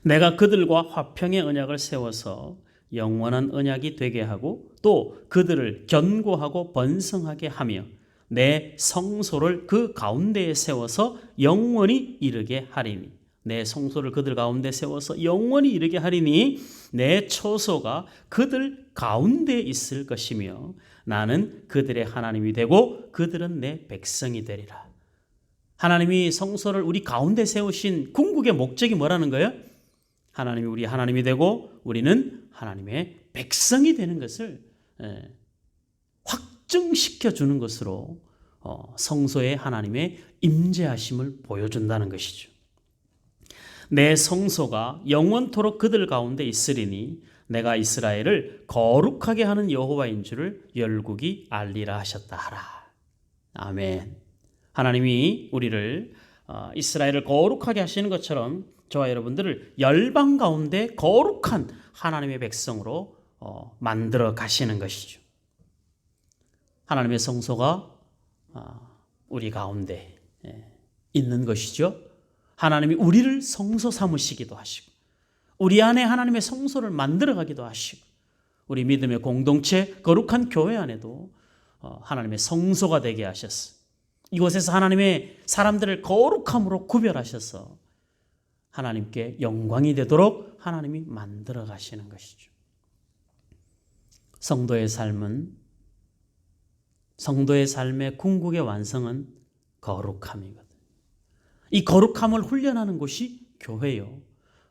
내가 그들과 화평의 언약을 세워서 영원한 언약이 되게 하고 또 그들을 견고하고 번성하게 하며 내 성소를 그 가운데에 세워서 영원히 이르게 하리니 내 성소를 그들 가운데 세워서 영원히 이르게 하리니 내 처소가 그들 가운데 있을 것이며 나는 그들의 하나님이 되고 그들은 내 백성이 되리라. 하나님이 성소를 우리 가운데 세우신 궁극의 목적이 뭐라는 거예요? 하나님이 우리 하나님이 되고 우리는 하나님의 백성이 되는 것을 확증시켜 주는 것으로 성소에 하나님의 임재하심을 보여준다는 것이죠. 내 성소가 영원토록 그들 가운데 있으리니 내가 이스라엘을 거룩하게 하는 여호와인 줄을 열국이 알리라 하셨다 하라. 아멘. 하나님이 우리를 이스라엘을 거룩하게 하시는 것처럼 저와 여러분들을 열방 가운데 거룩한 하나님의 백성으로 만들어 가시는 것이죠. 하나님의 성소가 우리 가운데 있는 것이죠. 하나님이 우리를 성소 삼으시기도 하시고 우리 안에 하나님의 성소를 만들어 가기도 하시고 우리 믿음의 공동체 거룩한 교회 안에도 하나님의 성소가 되게 하셨어. 이곳에서 하나님의 사람들을 거룩함으로 구별하셔서 하나님께 영광이 되도록 하나님이 만들어 가시는 것이죠. 성도의 삶은 성도의 삶의 궁극의 완성은 거룩함이거든요. 이 거룩함을 훈련하는 곳이 교회요.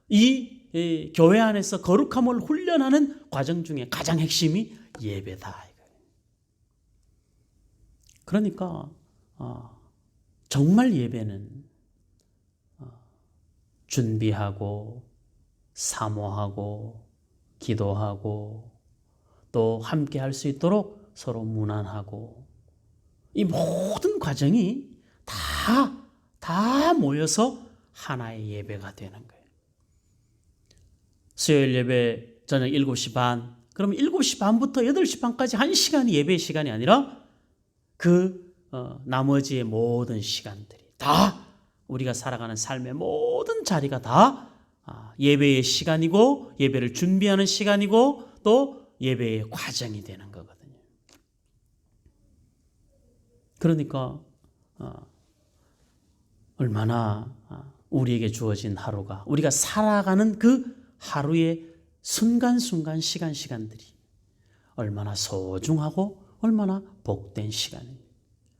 이 교회 안에서 거룩함을 훈련하는 과정 중에 가장 핵심이 예배다. 그러니까 정말 예배는 준비하고 사모하고 기도하고 또 함께 할 수 있도록 서로 문안하고 이 모든 과정이 다 모여서 하나의 예배가 되는 거예요. 수요일 예배 저녁 7시 반, 그러면 7시 반부터 8시 반까지 1시간이 예배의 시간이 아니라 나머지의 모든 시간들이 다 우리가 살아가는 삶의 모든 자리가 다 예배의 시간이고 예배를 준비하는 시간이고 또 예배의 과정이 되는 거거든요. 그러니까 얼마나 우리에게 주어진 하루가 우리가 살아가는 그 하루의 순간순간 시간들이 얼마나 소중하고 얼마나 복된 시간이에요.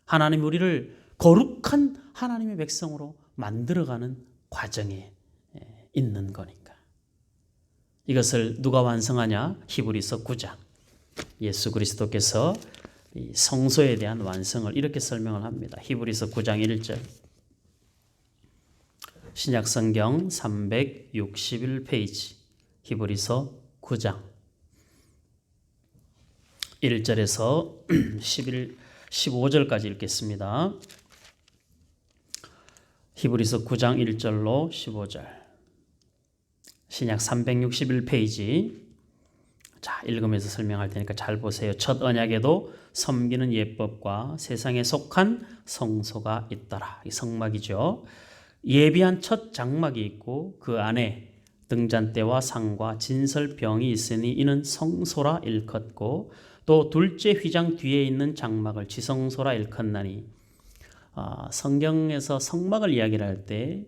하나님 우리를 거룩한 하나님의 백성으로 만들어가는 과정에 있는 거니까. 이것을 누가 완성하냐? 히브리서 9장. 예수 그리스도께서 이 성소에 대한 완성을 이렇게 설명을 합니다. 히브리서 9장 1절. 신약성경 361페이지. 히브리서 9장 1절에서 15절까지 읽겠습니다. 히브리서 9장 1절로 15절. 신약 361페이지. 자, 읽으면서 설명할 테니까 잘 보세요. 첫 언약에도 섬기는 예법과 세상에 속한 성소가 있더라. 이 성막이죠. 예비한 첫 장막이 있고 그 안에 등잔대와 상과 진설병이 있으니 이는 성소라 일컫고 또 둘째 휘장 뒤에 있는 장막을 지성소라 일컫나니. 성경에서 성막을 이야기를 할 때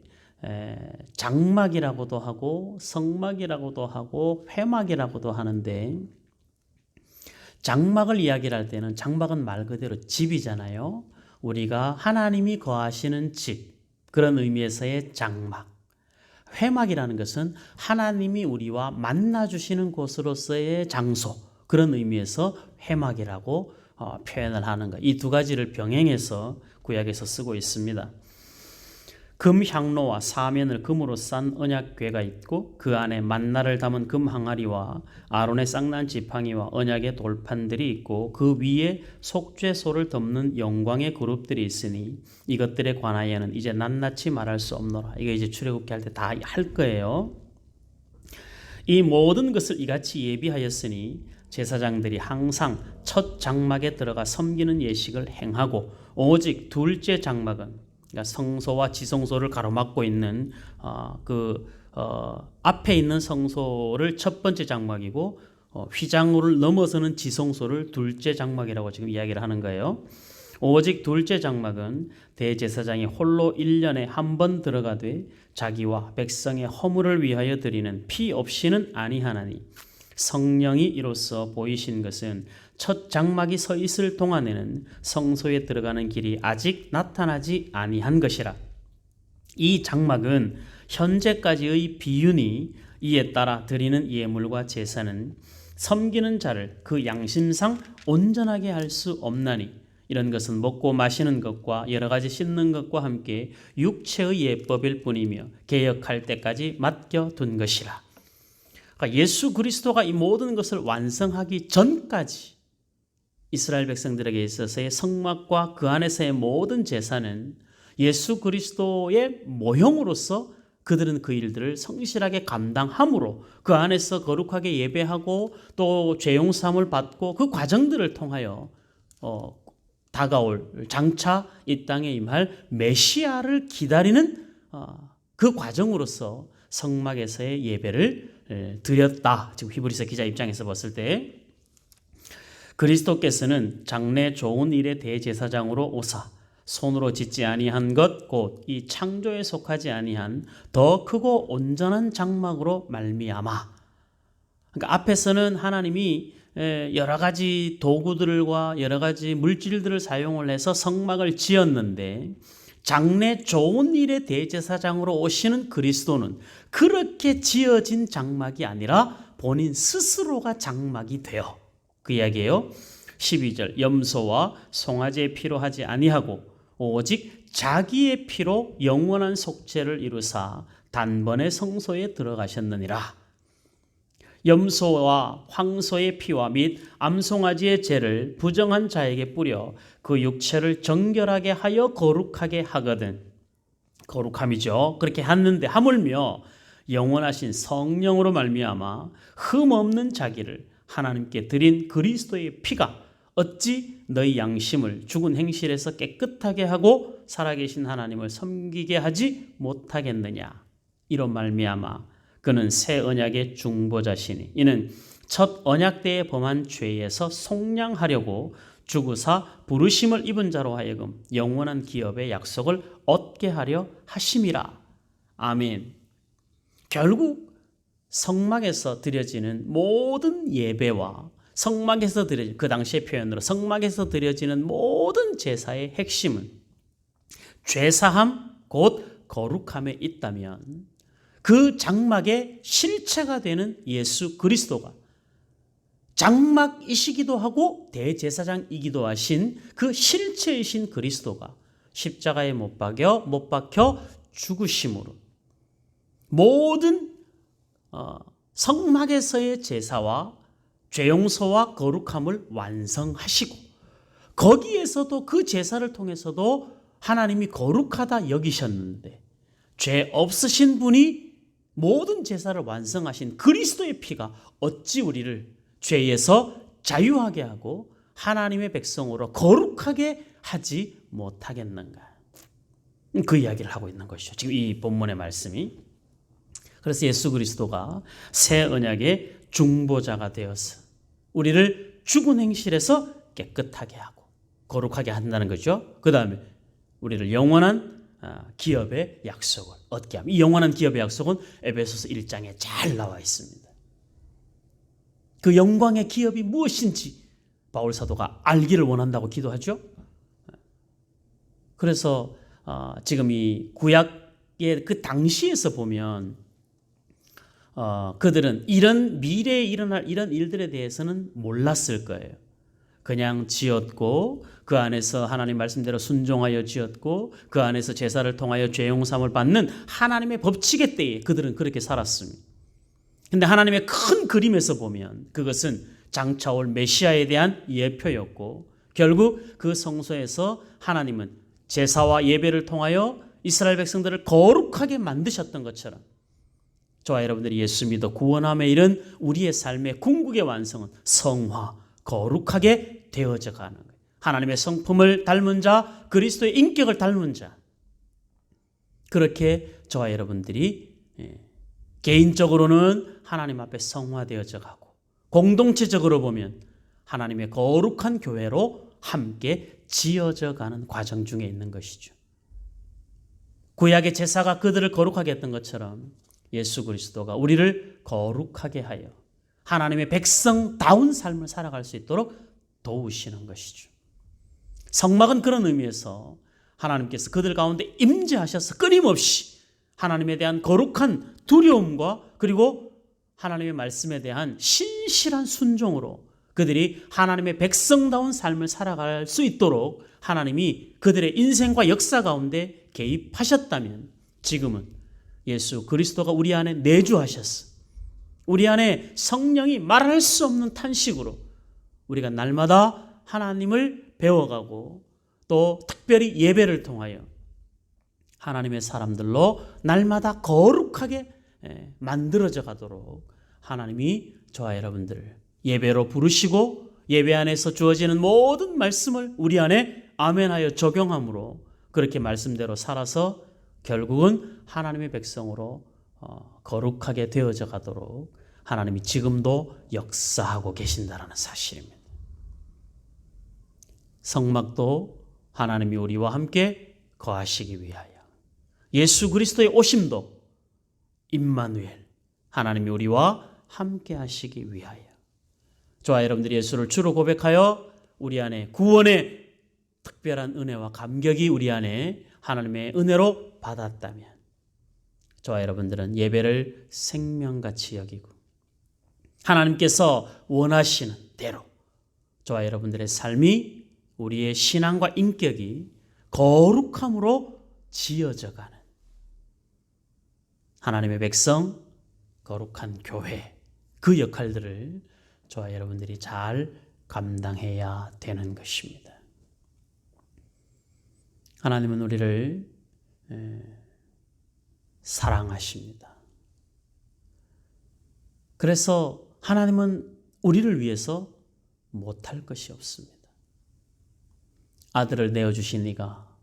장막이라고도 하고 성막이라고도 하고 회막이라고도 하는데, 장막을 이야기를 할 때는 장막은 말 그대로 집이잖아요. 우리가 하나님이 거하시는 집, 그런 의미에서의 장막. 회막이라는 것은 하나님이 우리와 만나주시는 곳으로서의 장소, 그런 의미에서 회막이라고 표현을 하는 것. 이 두 가지를 병행해서 구약에서 쓰고 있습니다. 금 향로와 사면을 금으로 싼 언약궤가 있고 그 안에 만나를 담은 금 항아리와 아론의 쌍난 지팡이와 언약의 돌판들이 있고 그 위에 속죄소를 덮는 영광의 그룹들이 있으니 이것들에 관하여는 이제 낱낱이 말할 수 없노라. 이거 이제 출애굽기 할 때 다 할 거예요. 이 모든 것을 이같이 예비하였으니 제사장들이 항상 첫 장막에 들어가 섬기는 예식을 행하고 오직 둘째 장막은, 그러니까 성소와 지성소를 가로막고 있는 앞에 있는 성소를 첫 번째 장막이고 휘장을 넘어서는 지성소를 둘째 장막이라고 지금 이야기를 하는 거예요. 오직 둘째 장막은 대제사장이 홀로 1년에 한 번 들어가되 자기와 백성의 허물을 위하여 드리는 피 없이는 아니하나니 성령이 이로써 보이신 것은 첫 장막이 서 있을 동안에는 성소에 들어가는 길이 아직 나타나지 아니한 것이라. 이 장막은 현재까지의 비유니 이에 따라 드리는 예물과 제사는 섬기는 자를 그 양심상 온전하게 할 수 없나니 이런 것은 먹고 마시는 것과 여러 가지 씻는 것과 함께 육체의 예법일 뿐이며 개혁할 때까지 맡겨둔 것이라. 그러니까 예수 그리스도가 이 모든 것을 완성하기 전까지 이스라엘 백성들에게 있어서의 성막과 그 안에서의 모든 제사는 예수 그리스도의 모형으로서 그들은 그 일들을 성실하게 감당함으로 그 안에서 거룩하게 예배하고 또 죄용삼을 받고 그 과정들을 통하여 다가올 장차 이 땅에 임할 메시아를 기다리는 그 과정으로서 성막에서의 예배를 드렸다. 지금 히브리서 기자 입장에서 봤을 때 그리스도께서는 장래 좋은 일의 대제사장으로 오사 손으로 짓지 아니한 것 곧 이 창조에 속하지 아니한 더 크고 온전한 장막으로 말미암아. 그러니까 앞에서는 하나님이 여러 가지 도구들과 여러 가지 물질들을 사용을 해서 성막을 지었는데 장래 좋은 일의 대제사장으로 오시는 그리스도는 그렇게 지어진 장막이 아니라 본인 스스로가 장막이 되어, 그 이야기예요. 12절 염소와 송아지의 피로 하지 아니하고 오직 자기의 피로 영원한 속죄를 이루사 단번에 성소에 들어가셨느니라. 염소와 황소의 피와 및 암송아지의 죄를 부정한 자에게 뿌려 그 육체를 정결하게 하여 거룩하게 하거든. 거룩함이죠. 그렇게 했는데 하물며 영원하신 성령으로 말미암아 흠없는 자기를 하나님께 드린 그리스도의 피가 어찌 너희 양심을 죽은 행실에서 깨끗하게 하고 살아계신 하나님을 섬기게 하지 못하겠느냐. 이런 말미암아 그는 새 언약의 중보자시니 이는 첫 언약 때에 범한 죄에서 속량하려고 죽으사 부르심을 입은 자로 하여금 영원한 기업의 약속을 얻게 하려 하심이라. 아멘. 결국 성막에서 드려지는 모든 예배와 성막에서 드려지는, 그 당시의 표현으로 성막에서 드려지는 모든 제사의 핵심은 죄사함 곧 거룩함에 있다면 그 장막의 실체가 되는 예수 그리스도가 장막이시기도 하고 대제사장이기도 하신 그 실체이신 그리스도가 십자가에 못 박혀 죽으심으로 모든 성막에서의 제사와 죄용서와 거룩함을 완성하시고 거기에서도 그 제사를 통해서도 하나님이 거룩하다 여기셨는데 죄 없으신 분이 모든 제사를 완성하신 그리스도의 피가 어찌 우리를 죄에서 자유하게 하고 하나님의 백성으로 거룩하게 하지 못하겠는가. 그 이야기를 하고 있는 것이죠. 지금 이 본문의 말씀이. 그래서 예수 그리스도가 새 언약의 중보자가 되어서 우리를 죽은 행실에서 깨끗하게 하고 거룩하게 한다는 거죠. 그 다음에 우리를 영원한 기업의 약속을 얻게 합니다. 이 영원한 기업의 약속은 에베소서 1장에 잘 나와 있습니다. 그 영광의 기업이 무엇인지 바울 사도가 알기를 원한다고 기도하죠. 그래서 지금 이 구약의 그 당시에서 보면 그들은 이런 미래에 일어날 이런 일들에 대해서는 몰랐을 거예요. 그냥 지었고 그 안에서 하나님 말씀대로 순종하여 지었고 그 안에서 제사를 통하여 죄용삼을 받는 하나님의 법칙의 때에 그들은 그렇게 살았습니다. 근데 하나님의 큰 그림에서 보면 그것은 장차 올 메시아에 대한 예표였고 결국 그 성소에서 하나님은 제사와 예배를 통하여 이스라엘 백성들을 거룩하게 만드셨던 것처럼 저와 여러분들이 예수 믿어 구원함에 이른 우리의 삶의 궁극의 완성은 성화, 거룩하게 되어져 가는 거예요. 하나님의 성품을 닮은 자, 그리스도의 인격을 닮은 자. 그렇게 저와 여러분들이 개인적으로는 하나님 앞에 성화되어져 가고 공동체적으로 보면 하나님의 거룩한 교회로 함께 지어져 가는 과정 중에 있는 것이죠. 구약의 제사가 그들을 거룩하게 했던 것처럼 예수 그리스도가 우리를 거룩하게 하여 하나님의 백성다운 삶을 살아갈 수 있도록 도우시는 것이죠. 성막은 그런 의미에서 하나님께서 그들 가운데 임재하셔서 끊임없이 하나님에 대한 거룩한 두려움과 그리고 하나님의 말씀에 대한 신실한 순종으로 그들이 하나님의 백성다운 삶을 살아갈 수 있도록 하나님이 그들의 인생과 역사 가운데 개입하셨다면 지금은 예수 그리스도가 우리 안에 내주하셨어. 우리 안에 성령이 말할 수 없는 탄식으로 우리가 날마다 하나님을 배워가고 또 특별히 예배를 통하여 하나님의 사람들로 날마다 거룩하게 만들어져 가도록 하나님이 저와 여러분들을 예배로 부르시고 예배 안에서 주어지는 모든 말씀을 우리 안에 아멘하여 적용함으로 그렇게 말씀대로 살아서 결국은 하나님의 백성으로 거룩하게 되어져 가도록 하나님이 지금도 역사하고 계신다는 사실입니다. 성막도 하나님이 우리와 함께 거하시기 위하여 예수 그리스도의 오심도 임마누엘 하나님이 우리와 함께 하시기 위하여 저와 여러분들이 예수를 주로 고백하여 우리 안에 구원의 특별한 은혜와 감격이 우리 안에 하나님의 은혜로 받았다면 저와 여러분들은 예배를 생명같이 여기고 하나님께서 원하시는 대로 저와 여러분들의 삶이 우리의 신앙과 인격이 거룩함으로 지어져가는 하나님의 백성, 거룩한 교회 그 역할들을 저와 여러분들이 잘 감당해야 되는 것입니다. 하나님은 우리를 사랑하십니다. 그래서 하나님은 우리를 위해서 못할 것이 없습니다. 아들을 내어주신 이가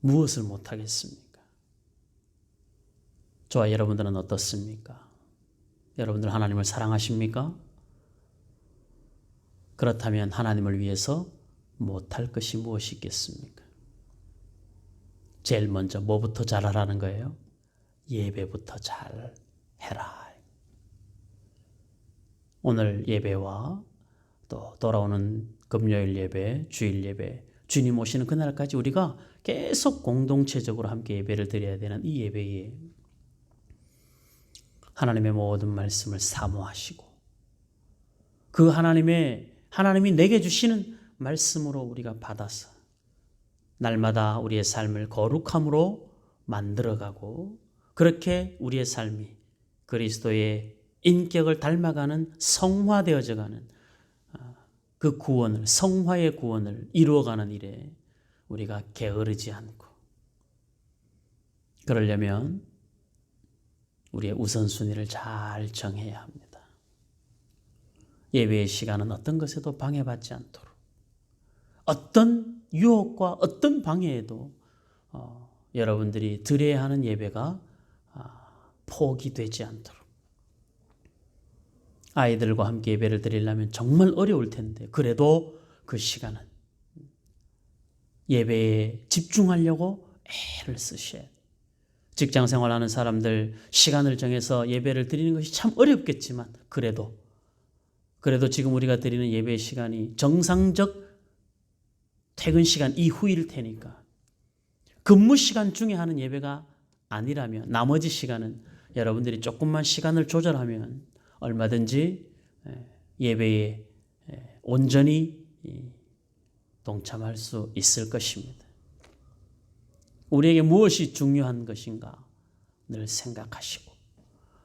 무엇을 못하겠습니까? 저와 여러분들은 어떻습니까? 여러분들 하나님을 사랑하십니까? 그렇다면 하나님을 위해서 못할 것이 무엇이 있겠습니까? 제일 먼저 뭐부터 잘하라는 거예요? 예배부터 잘 해라. 오늘 예배와 또 돌아오는 금요일 예배, 주일 예배, 주님 오시는 그날까지 우리가 계속 공동체적으로 함께 예배를 드려야 되는 이 예배에 하나님의 모든 말씀을 사모하시고 그 하나님이 내게 주시는 말씀으로 우리가 받아서 날마다 우리의 삶을 거룩함으로 만들어가고 그렇게 우리의 삶이 그리스도의 인격을 닮아가는 성화되어져가는 그 구원을 성화의 구원을 이루어가는 일에 우리가 게으르지 않고 그러려면 우리의 우선순위를 잘 정해야 합니다. 예배의 시간은 어떤 것에도 방해받지 않도록 어떤 유혹과 어떤 방해에도 여러분들이 드려야 하는 예배가 포기되지 않도록 아이들과 함께 예배를 드리려면 정말 어려울 텐데 그래도 그 시간은 예배에 집중하려고 애를 쓰셔야 돼요. 직장 생활하는 사람들 시간을 정해서 예배를 드리는 것이 참 어렵겠지만 그래도 지금 우리가 드리는 예배의 시간이 정상적 퇴근 시간 이후일 테니까 근무 시간 중에 하는 예배가 아니라면 나머지 시간은 여러분들이 조금만 시간을 조절하면 얼마든지 예배에 온전히 동참할 수 있을 것입니다. 우리에게 무엇이 중요한 것인가 늘 생각하시고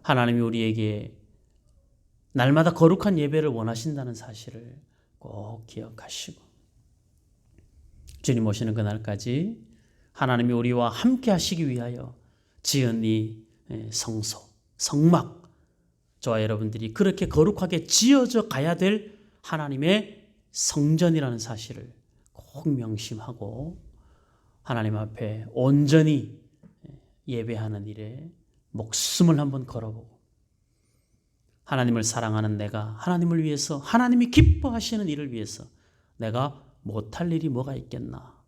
하나님이 우리에게 날마다 거룩한 예배를 원하신다는 사실을 꼭 기억하시고 주님 오시는 그날까지 하나님이 우리와 함께 하시기 위하여 지은 이 성소, 성막 저와 여러분들이 그렇게 거룩하게 지어져 가야 될 하나님의 성전이라는 사실을 꼭 명심하고 하나님 앞에 온전히 예배하는 일에 목숨을 한번 걸어보고 하나님을 사랑하는 내가 하나님을 위해서 하나님이 기뻐하시는 일을 위해서 내가 못할 일이 뭐가 있겠나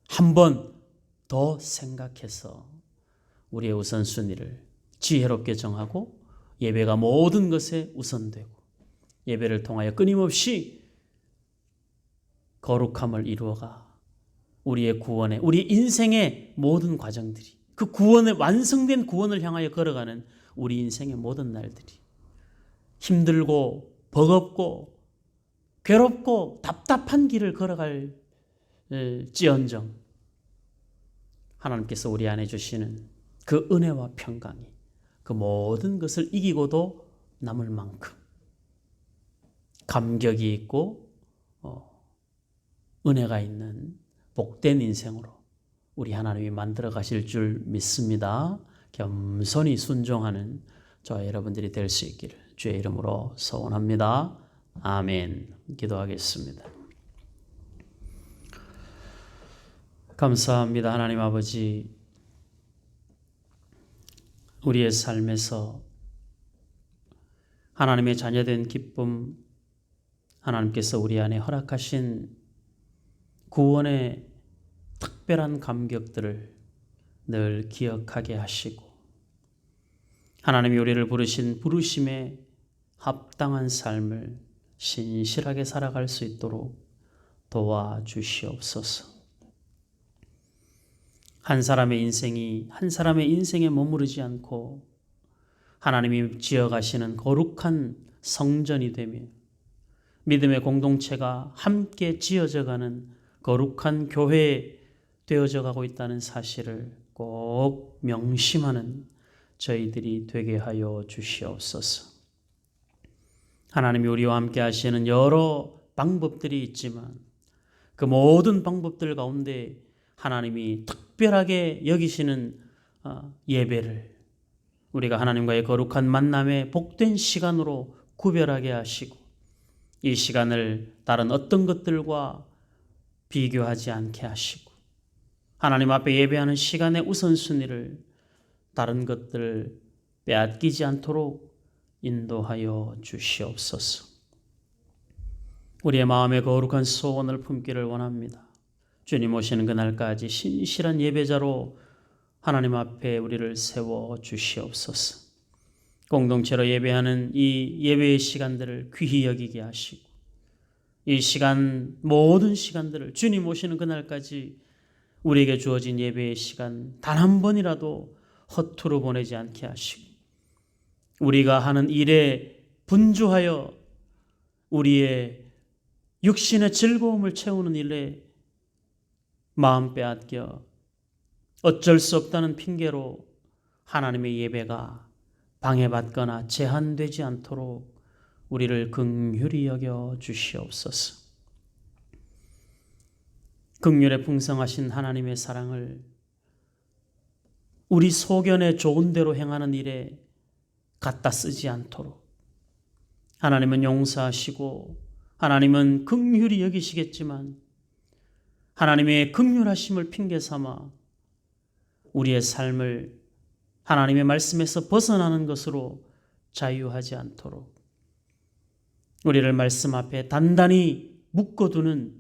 한번 더 생각해서 우리의 우선순위를 지혜롭게 정하고 예배가 모든 것에 우선되고 예배를 통하여 끊임없이 거룩함을 이루어가 우리의 구원에 우리 인생의 모든 과정들이 그 구원의 완성된 구원을 향하여 걸어가는 우리 인생의 모든 날들이 힘들고 버겁고 괴롭고 답답한 길을 걸어갈 지언정 하나님께서 우리 안에 주시는 그 은혜와 평강이 그 모든 것을 이기고도 남을 만큼 감격이 있고 은혜가 있는 복된 인생으로 우리 하나님이 만들어 가실 줄 믿습니다. 겸손히 순종하는 저와 여러분들이 될 수 있기를 주의 이름으로 소원합니다. 아멘. 기도하겠습니다. 감사합니다. 하나님 아버지, 우리의 삶에서 하나님의 자녀된 기쁨, 하나님께서 우리 안에 허락하신 구원의 특별한 감격들을 늘 기억하게 하시고 하나님이 우리를 부르신 부르심에 합당한 삶을 신실하게 살아갈 수 있도록 도와주시옵소서. 한 사람의 인생에 머무르지 않고 하나님이 지어가시는 거룩한 성전이 되며 믿음의 공동체가 함께 지어져가는 거룩한 교회 되어져 가고 있다는 사실을 꼭 명심하는 저희들이 되게 하여 주시옵소서. 하나님이 우리와 함께 하시는 여러 방법들이 있지만 그 모든 방법들 가운데 하나님이 특별하게 여기시는 예배를 우리가 하나님과의 거룩한 만남의 복된 시간으로 구별하게 하시고 이 시간을 다른 어떤 것들과 비교하지 않게 하시고 하나님 앞에 예배하는 시간의 우선순위를 다른 것들 빼앗기지 않도록 인도하여 주시옵소서. 우리의 마음의 거룩한 소원을 품기를 원합니다. 주님 오시는 그날까지 신실한 예배자로 하나님 앞에 우리를 세워 주시옵소서. 공동체로 예배하는 이 예배의 시간들을 귀히 여기게 하시고 이 시간 모든 시간들을 주님 오시는 그날까지 우리에게 주어진 예배의 시간 단 한 번이라도 허투루 보내지 않게 하시고 우리가 하는 일에 분주하여 우리의 육신의 즐거움을 채우는 일에 마음 빼앗겨 어쩔 수 없다는 핑계로 하나님의 예배가 방해받거나 제한되지 않도록 우리를 긍휼히 여겨 주시옵소서. 긍휼에 풍성하신 하나님의 사랑을 우리 소견에 좋은 대로 행하는 일에 갖다 쓰지 않도록 하나님은 용서하시고 하나님은 긍휼히 여기시겠지만 하나님의 긍휼하심을 핑계 삼아 우리의 삶을 하나님의 말씀에서 벗어나는 것으로 자유하지 않도록 우리를 말씀 앞에 단단히 묶어두는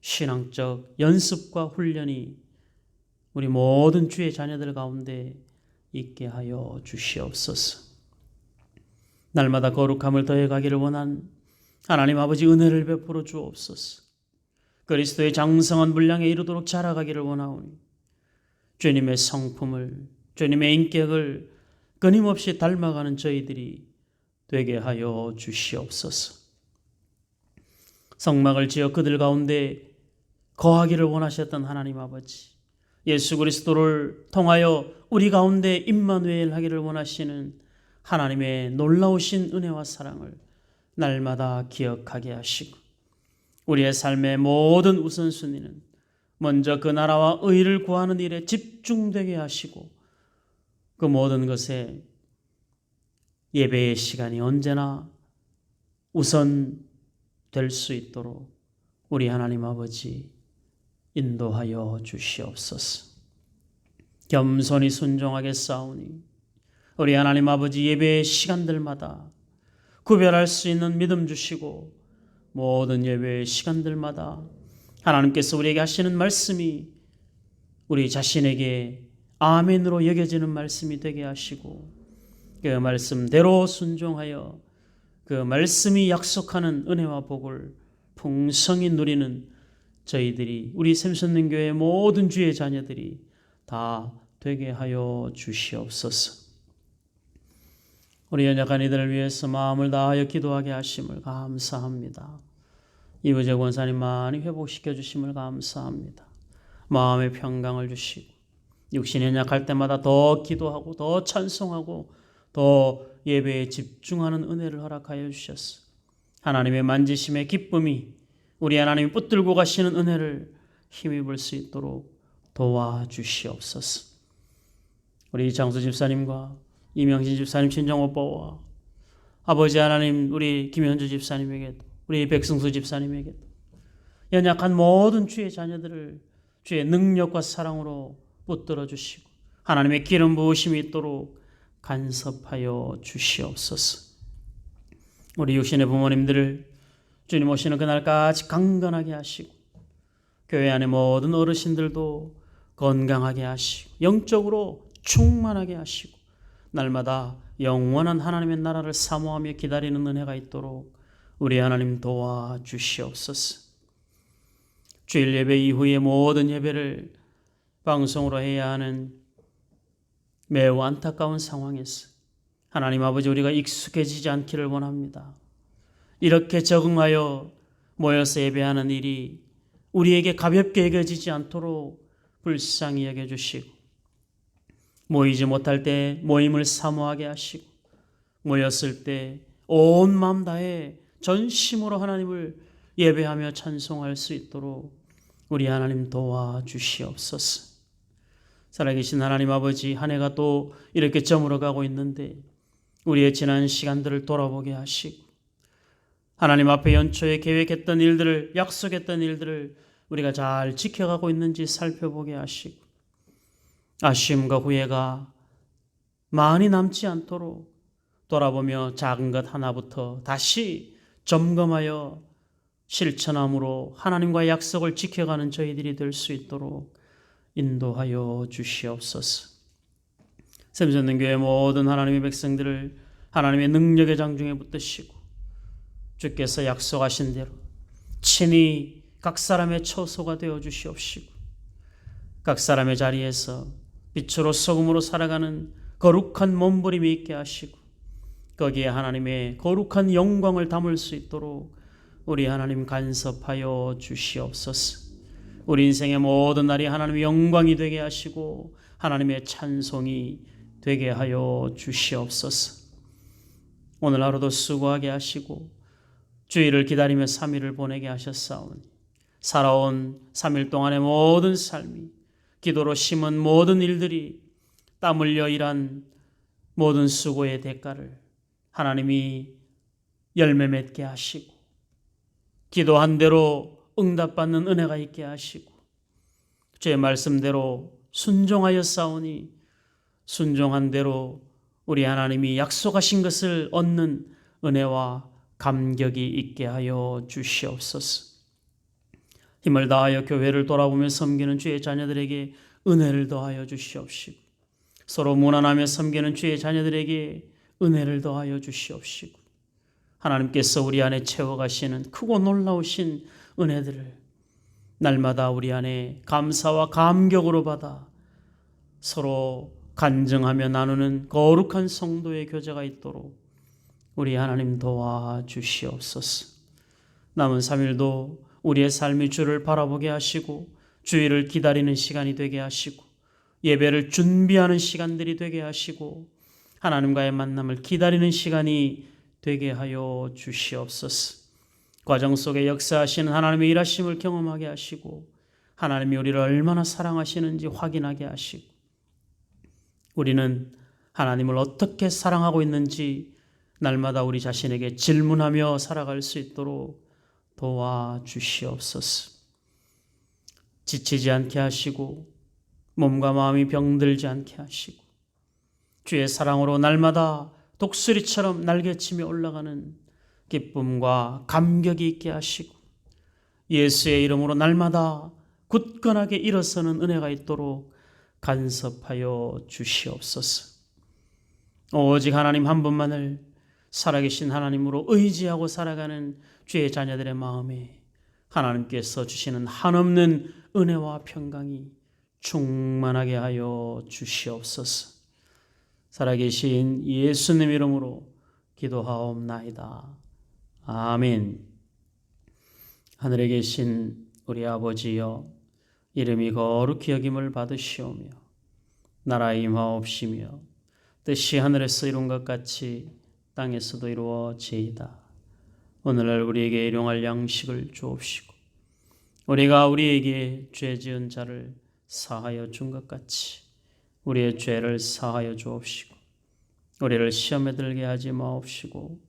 신앙적 연습과 훈련이 우리 모든 주의 자녀들 가운데 있게 하여 주시옵소서. 날마다 거룩함을 더해가기를 원한 하나님 아버지 은혜를 베풀어 주옵소서. 그리스도의 장성한 분량에 이르도록 자라가기를 원하오니 주님의 성품을, 주님의 인격을 끊임없이 닮아가는 저희들이 되게 하여 주시옵소서. 성막을 지어 그들 가운데 거하기를 원하셨던 하나님 아버지, 예수 그리스도를 통하여 우리 가운데 임마누엘 하기를 원하시는 하나님의 놀라우신 은혜와 사랑을 날마다 기억하게 하시고 우리의 삶의 모든 우선순위는 먼저 그 나라와 의를 구하는 일에 집중되게 하시고 그 모든 것에 예배의 시간이 언제나 우선 될 수 있도록 우리 하나님 아버지 인도하여 주시옵소서. 겸손히 순종하게 싸우니 우리 하나님 아버지 예배의 시간들마다 구별할 수 있는 믿음 주시고 모든 예배의 시간들마다 하나님께서 우리에게 하시는 말씀이 우리 자신에게 아멘으로 여겨지는 말씀이 되게 하시고 그 말씀대로 순종하여 그 말씀이 약속하는 은혜와 복을 풍성히 누리는 저희들이 우리 샘선능교회 모든 주의 자녀들이 다 되게 하여 주시옵소서. 우리 연약한 이들을 위해서 마음을 다하여 기도하게 하심을 감사합니다. 이부재 권사님 많이 회복시켜 주심을 감사합니다. 마음의 평강을 주시고 육신이 연약할 때마다 더 기도하고 더 찬송하고 더 예배에 집중하는 은혜를 허락하여 주셨어. 하나님의 만지심의 기쁨이 우리 하나님이 붙들고 가시는 은혜를 힘입을 수 있도록 도와주시옵소서. 우리 장수 집사님과 이명진 집사님 친정오빠와 아버지 하나님 우리 김현주 집사님에게도 우리 백승수 집사님에게도 연약한 모든 주의 자녀들을 주의 능력과 사랑으로 붙들어 주시고 하나님의 기름 부으심이 있도록 간섭하여 주시옵소서. 우리 육신의 부모님들을 주님 오시는 그날까지 강건하게 하시고 교회 안의 모든 어르신들도 건강하게 하시고 영적으로 충만하게 하시고 날마다 영원한 하나님의 나라를 사모하며 기다리는 은혜가 있도록 우리 하나님 도와주시옵소서. 주일 예배 이후의 모든 예배를 방송으로 해야 하는 매우 안타까운 상황에서 하나님 아버지 우리가 익숙해지지 않기를 원합니다. 이렇게 적응하여 모여서 예배하는 일이 우리에게 가볍게 여겨지지 않도록 불쌍히 여겨주시고 모이지 못할 때 모임을 사모하게 하시고 모였을 때 온 마음 다해 전심으로 하나님을 예배하며 찬송할 수 있도록 우리 하나님 도와주시옵소서. 살아계신 하나님 아버지 한 해가 또 이렇게 저물어가고 있는데 우리의 지난 시간들을 돌아보게 하시고 하나님 앞에 연초에 계획했던 일들을 약속했던 일들을 우리가 잘 지켜가고 있는지 살펴보게 하시고 아쉬움과 후회가 많이 남지 않도록 돌아보며 작은 것 하나부터 다시 점검하여 실천함으로 하나님과 약속을 지켜가는 저희들이 될 수 있도록 인도하여 주시옵소서. 샘선능교회 모든 하나님의 백성들을 하나님의 능력의 장중에 붙드시고 주께서 약속하신 대로 친히 각 사람의 처소가 되어 주시옵시고 각 사람의 자리에서 빛으로 소금으로 살아가는 거룩한 몸부림이 있게 하시고 거기에 하나님의 거룩한 영광을 담을 수 있도록 우리 하나님 간섭하여 주시옵소서. 우리 인생의 모든 날이 하나님의 영광이 되게 하시고 하나님의 찬송이 되게 하여 주시옵소서. 오늘 하루도 수고하게 하시고 주일을 기다리며 3일을 보내게 하셨사오니 살아온 3일 동안의 모든 삶이 기도로 심은 모든 일들이 땀 흘려 일한 모든 수고의 대가를 하나님이 열매 맺게 하시고 기도한 대로 응답받는 은혜가 있게 하시고 주의 말씀대로 순종하여 싸우니 순종한 대로 우리 하나님이 약속하신 것을 얻는 은혜와 감격이 있게 하여 주시옵소서. 힘을 다하여 교회를 돌아보며 섬기는 주의 자녀들에게 은혜를 더하여 주시옵시고 서로 무난하며 섬기는 주의 자녀들에게 은혜를 더하여 주시옵시고 하나님께서 우리 안에 채워가시는 크고 놀라우신 은혜들을 날마다 우리 안에 감사와 감격으로 받아 서로 간증하며 나누는 거룩한 성도의 교제가 있도록 우리 하나님 도와주시옵소서. 남은 3일도 우리의 삶이 주를 바라보게 하시고 주일을 기다리는 시간이 되게 하시고 예배를 준비하는 시간들이 되게 하시고 하나님과의 만남을 기다리는 시간이 되게 하여 주시옵소서. 과정 속에 역사하시는 하나님의 일하심을 경험하게 하시고 하나님이 우리를 얼마나 사랑하시는지 확인하게 하시고 우리는 하나님을 어떻게 사랑하고 있는지 날마다 우리 자신에게 질문하며 살아갈 수 있도록 도와주시옵소서. 지치지 않게 하시고 몸과 마음이 병들지 않게 하시고 주의 사랑으로 날마다 독수리처럼 날개치며 올라가는 기쁨과 감격이 있게 하시고 예수의 이름으로 날마다 굳건하게 일어서는 은혜가 있도록 간섭하여 주시옵소서. 오직 하나님 한 분만을 살아계신 하나님으로 의지하고 살아가는 주의 자녀들의 마음에 하나님께서 주시는 한없는 은혜와 평강이 충만하게 하여 주시옵소서. 살아계신 예수님 이름으로 기도하옵나이다. 아멘. 하늘에 계신 우리 아버지여, 이름이 거룩히 여김을 받으시오며 나라의 임하옵시며 뜻이 하늘에서 이룬 것 같이 땅에서도 이루어지이다. 오늘날 우리에게 일용할 양식을 주옵시고 우리가 우리에게 죄 지은 자를 사하여 준 것 같이 우리의 죄를 사하여 주옵시고 우리를 시험에 들게 하지 마옵시고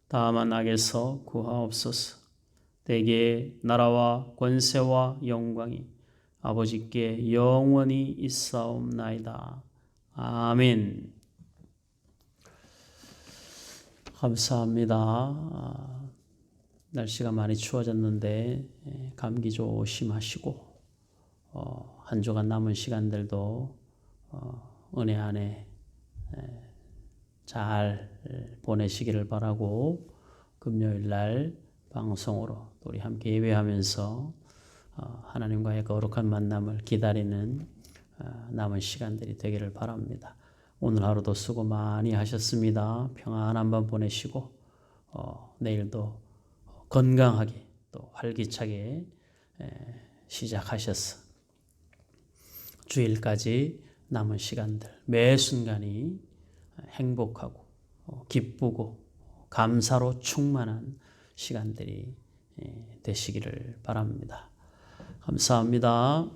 다만 악에서 구하옵소서. 대개 나라와 권세와 영광이 아버지께 영원히 있사옵나이다. 아멘. 감사합니다. 날씨가 많이 추워졌는데 감기 조심하시고 한 주간 남은 시간들도 은혜 안에 잘 보내시기를 바라고 금요일 날 방송으로 우리 함께 예배하면서 하나님과의 거룩한 만남을 기다리는 남은 시간들이 되기를 바랍니다. 오늘 하루도 수고 많이 하셨습니다. 평안한 밤 보내시고 내일도 건강하게 또 활기차게 시작하셔서 주일까지 남은 시간들 매 순간이 행복하고 기쁘고 감사로 충만한 시간들이 되시기를 바랍니다. 감사합니다.